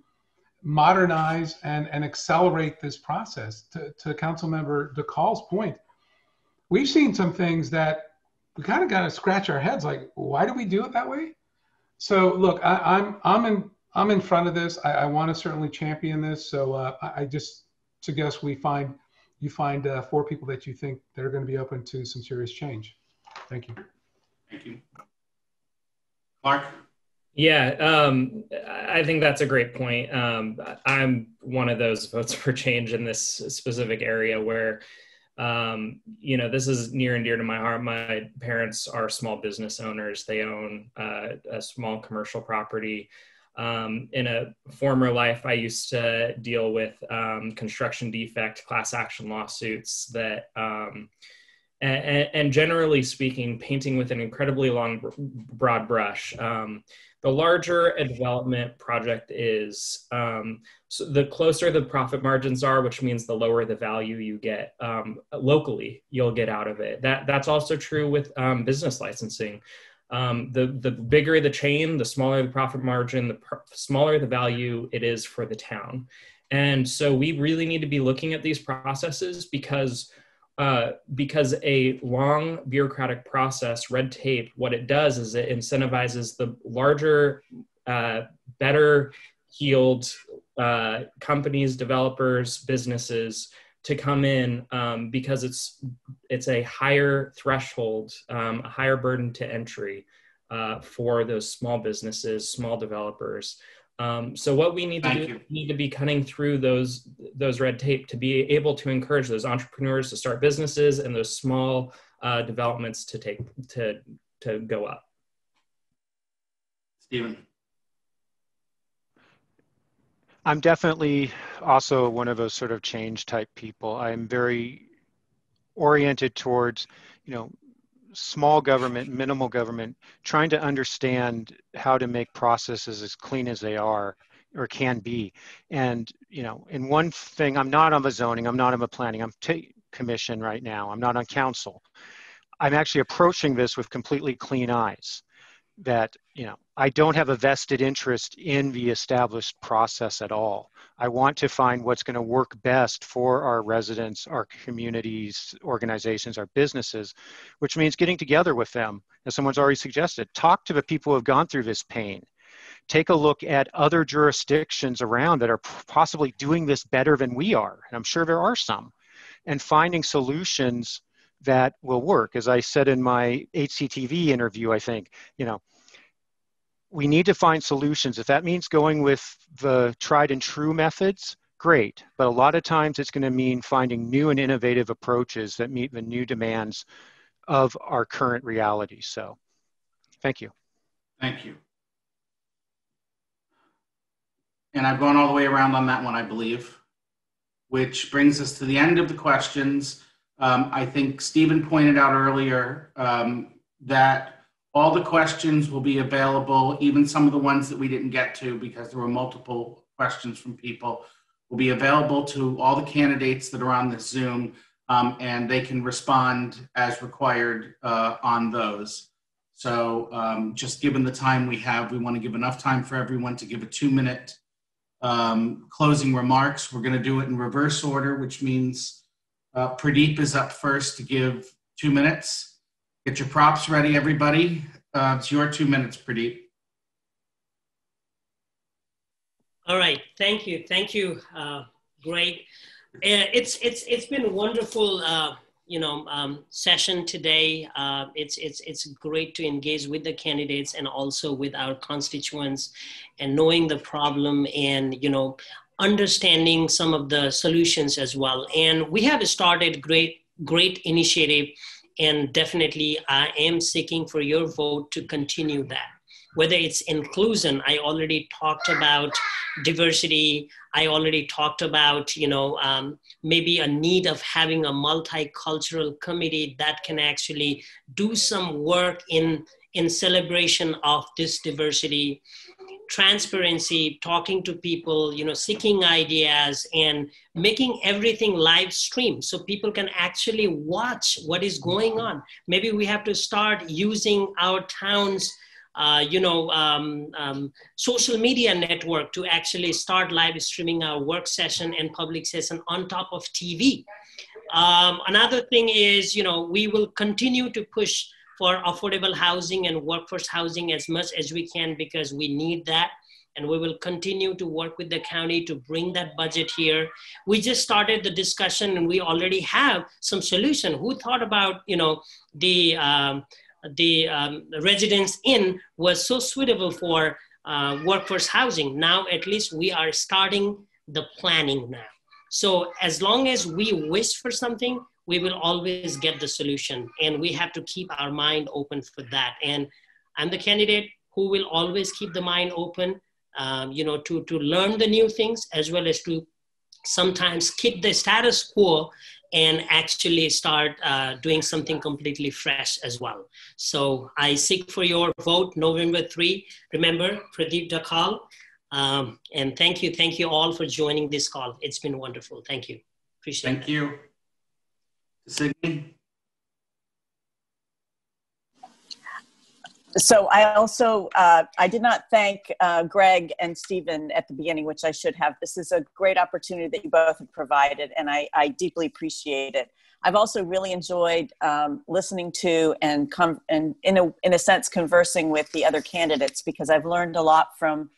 modernize and accelerate this process. To Councilmember DeCall's point, we've seen some things that we kind of got to scratch our heads like, why do we do it that way? So look, I'm in front of this. I want to certainly champion this. So I just suggest you find 4 people that you think that are going to be open to some serious change. Thank you. Thank you. Clark? Yeah, I think that's a great point. I'm one of those votes for change in this specific area where, you know, this is near and dear to my heart. My parents are small business owners. They own a small commercial property. In a former life, I used to deal with construction defect class action lawsuits that, and generally speaking, painting with an incredibly long, broad brush. The larger a development project is, so the closer the profit margins are, which means the lower the value you get locally, you'll get out of it. That's also true with business licensing. The bigger the chain, the smaller the profit margin, the smaller the value it is for the town. And so we really need to be looking at these processes because a long bureaucratic process, red tape, what it does is it incentivizes the larger, better heeled companies, developers, businesses to come in because it's a higher threshold, a higher burden to entry for those small businesses, small developers. So what we need to do, we need to be cutting through those red tape to be able to encourage those entrepreneurs to start businesses and those small developments to go up. Stephen. I'm definitely also one of those sort of change type people. I'm very oriented towards, you know, small government, minimal government, trying to understand how to make processes as clean as they are or can be. And, you know, in one thing, I'm not on the zoning, I'm not on the planning, I'm commission right now, I'm not on council. I'm actually approaching this with completely clean eyes. That, you know, I don't have a vested interest in the established process at all. I want to find what's going to work best for our residents, our communities, organizations, our businesses, which means getting together with them. As someone's already suggested, talk to the people who have gone through this pain. Take a look at other jurisdictions around that are possibly doing this better than we are. And I'm sure there are some. And finding solutions that will work. As I said in my HCTV interview, I think, you know, we need to find solutions. If that means going with the tried and true methods, great. But a lot of times it's going to mean finding new and innovative approaches that meet the new demands of our current reality. So thank you. Thank you. And I've gone all the way around on that one, I believe, which brings us to the end of the questions. I think Stephen pointed out earlier that all the questions will be available, even some of the ones that we didn't get to because there were multiple questions from people, will be available to all the candidates that are on the Zoom, and they can respond as required on those. So just given the time we have, we want to give enough time for everyone to give a 2-minute closing remarks. We're going to do it in reverse order, which means Pradeep is up first to give 2 minutes. Get your props ready, everybody. It's your 2 minutes, Pradeep. All right, thank you, Greg. It's been a wonderful session today. It's great to engage with the candidates and also with our constituents, and knowing the problem and understanding some of the solutions as well. And we have started great initiative. And definitely, I am seeking for your vote to continue that. Whether it's inclusion, I already talked about diversity. I already talked about, maybe a need of having a multicultural committee that can actually do some work in celebration of this diversity. Transparency, talking to people, seeking ideas and making everything live stream so people can actually watch what is going on. Maybe we have to start using our town's, social media network to actually start live streaming our work session and public session on top of TV. Another thing is, we will continue to push for affordable housing and workforce housing as much as we can because we need that. And we will continue to work with the county to bring that budget here. We just started the discussion and we already have some solution. Who thought about, the Residence Inn was so suitable for workforce housing. Now, at least we are starting the planning now. So as long as we wish for something, we will always get the solution, and we have to keep our mind open for that. And I'm the candidate who will always keep the mind open, to learn the new things, as well as to sometimes keep the status quo and actually start doing something completely fresh as well. So I seek for your vote November 3. Remember, Pradeep Dakhal. And thank you all for joining this call. It's been wonderful. Thank you. Appreciate it. Thank you. Sydney? So I also, I did not thank Greg and Stephen at the beginning, which I should have. This is a great opportunity that you both have provided, and I deeply appreciate it. I've also really enjoyed listening to and in a sense conversing with the other candidates, because I've learned a lot from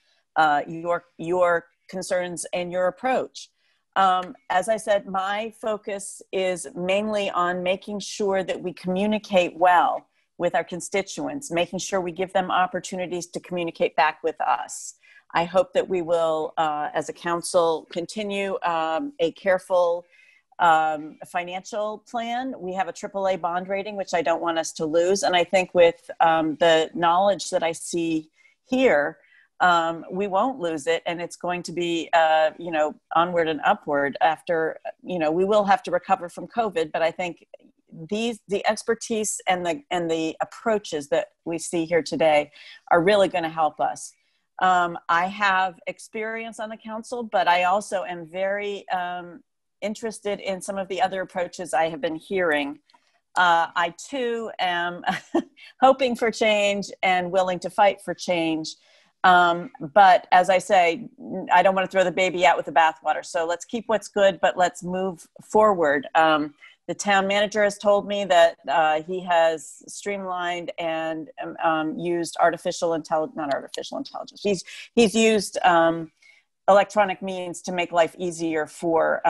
your concerns and your approach. As I said, my focus is mainly on making sure that we communicate well with our constituents, making sure we give them opportunities to communicate back with us. I hope that we will, as a council, continue a careful financial plan. We have a AAA bond rating, which I don't want us to lose. And I think with the knowledge that I see here, we won't lose it, and it's going to be, onward and upward after, we will have to recover from COVID, but I think the expertise and the approaches that we see here today are really going to help us. I have experience on the council, but I also am very interested in some of the other approaches I have been hearing. I too am hoping for change and willing to fight for change. But as I say, I don't want to throw the baby out with the bathwater. So let's keep what's good, but let's move forward. The town manager has told me that he has streamlined and used not artificial intelligence. He's used electronic means to make life easier for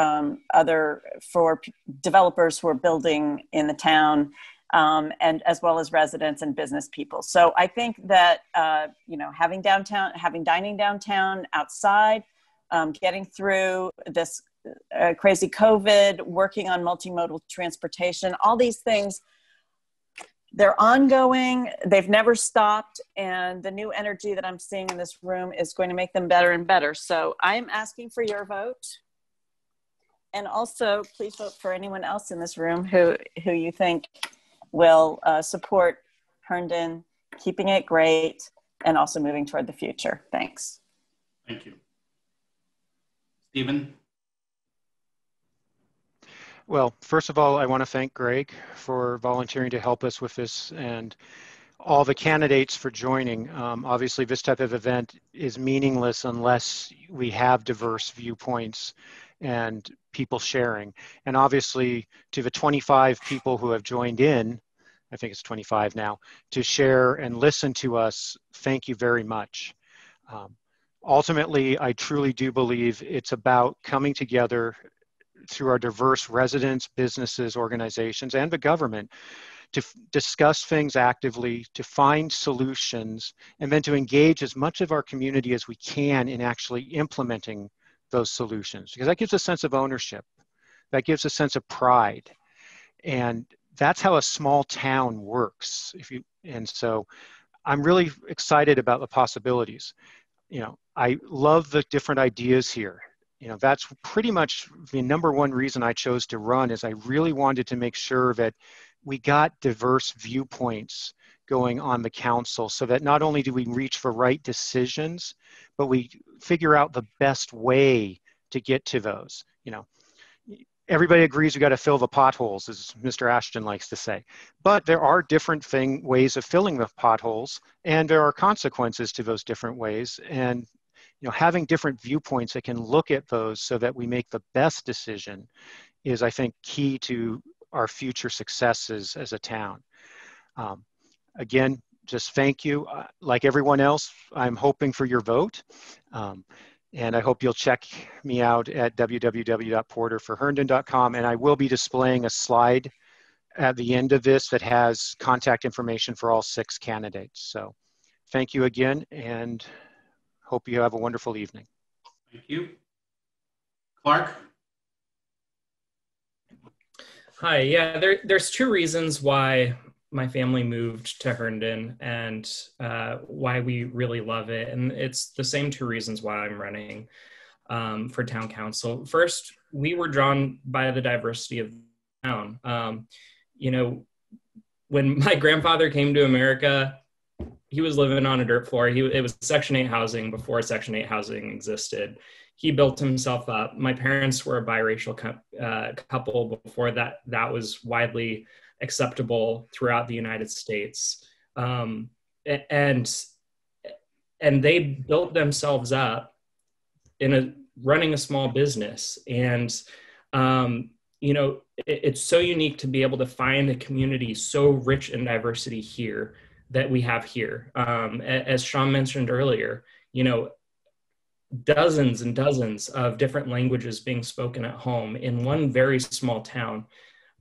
developers who are building in the town. And as well as residents and business people. So I think that, having dining downtown outside, getting through this crazy COVID, working on multimodal transportation, all these things, they're ongoing, they've never stopped, and the new energy that I'm seeing in this room is going to make them better and better. So I'm asking for your vote. And also, please vote for anyone else in this room who you think will support Herndon, keeping it great, and also moving toward the future. Thanks. Thank you. Stephen? Well, first of all, I want to thank Greg for volunteering to help us with this, and all the candidates for joining. Obviously, this type of event is meaningless unless we have diverse viewpoints and people sharing. And obviously, to the 25 people who have joined in, I think it's 25 now, to share and listen to us, thank you very much. Ultimately, I truly do believe it's about coming together through our diverse residents, businesses, organizations, and the government to discuss things actively, to find solutions, and then to engage as much of our community as we can in actually implementing those solutions, because that gives a sense of ownership. That gives a sense of pride. And that's how a small town works. And so I'm really excited about the possibilities. You know, I love the different ideas here. You know, that's pretty much the number one reason I chose to run, is I really wanted to make sure that we got diverse viewpoints going on the council, so that not only do we reach the right decisions, but we figure out the best way to get to those. You know, everybody agrees we got to fill the potholes, as Mr. Ashton likes to say, but there are different ways of filling the potholes, and there are consequences to those different ways. And you know, having different viewpoints that can look at those so that we make the best decision is, I think, key to our future successes as a town. Again, just thank you. Like everyone else, I'm hoping for your vote. And I hope you'll check me out at www.porterforherndon.com. And I will be displaying a slide at the end of this that has contact information for all 6 candidates. So thank you again, and hope you have a wonderful evening. Thank you. Clark? Hi, yeah, there's 2 reasons why my family moved to Herndon and why we really love it. And it's the same 2 reasons why I'm running for town council. First, we were drawn by the diversity of the town. You know, when my grandfather came to America, he was living on a dirt floor. It was Section 8 housing before Section 8 housing existed. He built himself up. My parents were a biracial couple before that. That was widely acceptable throughout the United States. And they built themselves up running a small business. And, you know, it's so unique to be able to find a community so rich in diversity here that we have here. As Sean mentioned earlier, you know, dozens and dozens of different languages being spoken at home in one very small town.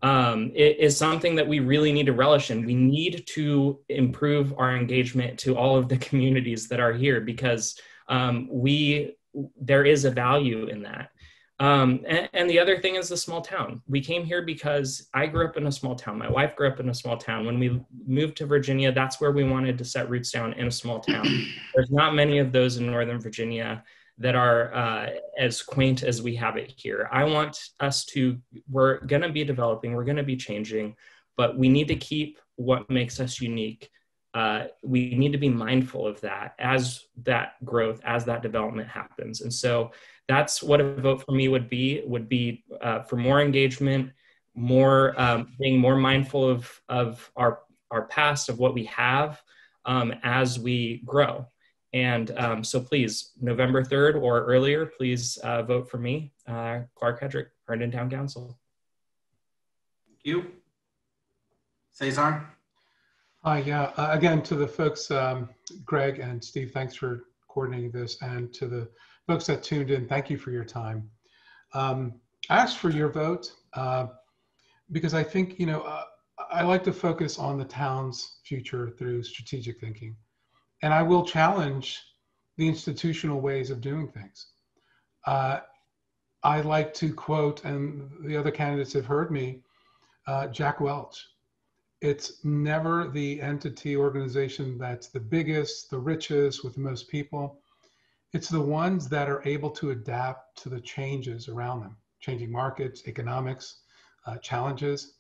It is something that we really need to relish in. We need to improve our engagement to all of the communities that are here, because there is a value in that. And the other thing is the small town. We came here because I grew up in a small town. My wife grew up in a small town. When we moved to Virginia, that's where we wanted to set roots down, in a small town. There's not many of those in Northern Virginia that are as quaint as we have it here. I want us we're gonna be developing, we're gonna be changing, but we need to keep what makes us unique. We need to be mindful of that as that growth, as that development happens. And so that's what a vote for me would be for more engagement, being more mindful of our past, of what we have as we grow. And so please, November 3rd or earlier, please vote for me, Clark Hedrick, Herndon Town Council. Thank you. Cesar? Hi, yeah. Again, to the folks, Greg and Steve, thanks for coordinating this. And to the folks that tuned in, thank you for your time. I asked for your vote because I think, you know, I like to focus on the town's future through strategic thinking. And I will challenge the institutional ways of doing things. I like to quote, and the other candidates have heard me, Jack Welch. It's never the entity organization that's the biggest, the richest, with the most people. It's the ones that are able to adapt to the changes around them. changing markets, economics, challenges.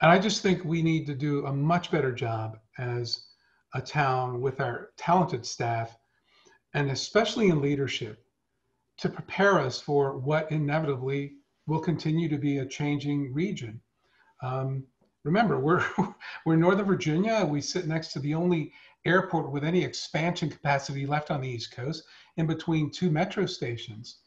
And I just think we need to do a much better job as a town with our talented staff, and especially in leadership, to prepare us for what inevitably will continue to be a changing region. Remember, we're Northern Virginia. We sit next to the only airport with any expansion capacity left on the East Coast, in between two metro stations.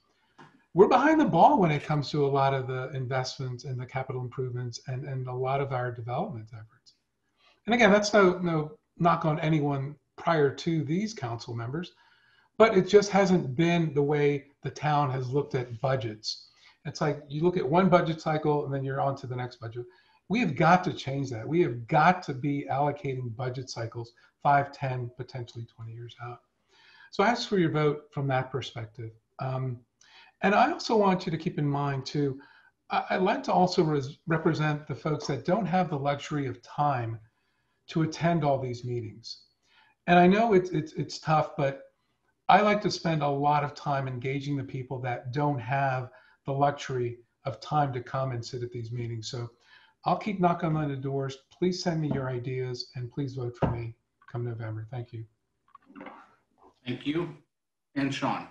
We're behind the ball when it comes to a lot of the investments and the capital improvements and a lot of our development efforts. And again, that's no knock on anyone prior to these council members, but it just hasn't been the way the town has looked at budgets. It's like you look at one budget cycle and then you're on to the next budget. We have got to change that. We have got to be allocating budget cycles 5, 10, potentially 20 years out. So I ask for your vote from that perspective. And I also want you to keep in mind too, I'd like to also represent the folks that don't have the luxury of time to attend all these meetings. And I know it's tough, but I like to spend a lot of time engaging the people that don't have the luxury of time to come and sit at these meetings. So I'll keep knocking on the doors. Please send me your ideas and please vote for me come November. Thank you. Thank you. And Sean.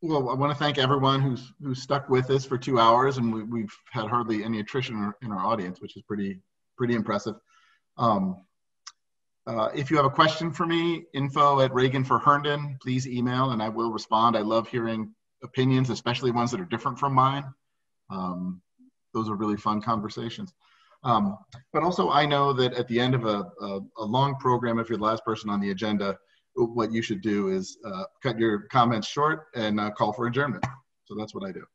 Well, I want to thank everyone who's stuck with us for 2 hours, and we've had hardly any attrition in our audience, which is pretty impressive. If you have a question for me, info@Reagan for Herndon, please email and I will respond. I love hearing opinions, especially ones that are different from mine. Those are really fun conversations. But also I know that at the end of a long program, if you're the last person on the agenda, what you should do is cut your comments short and call for adjournment. So that's what I do.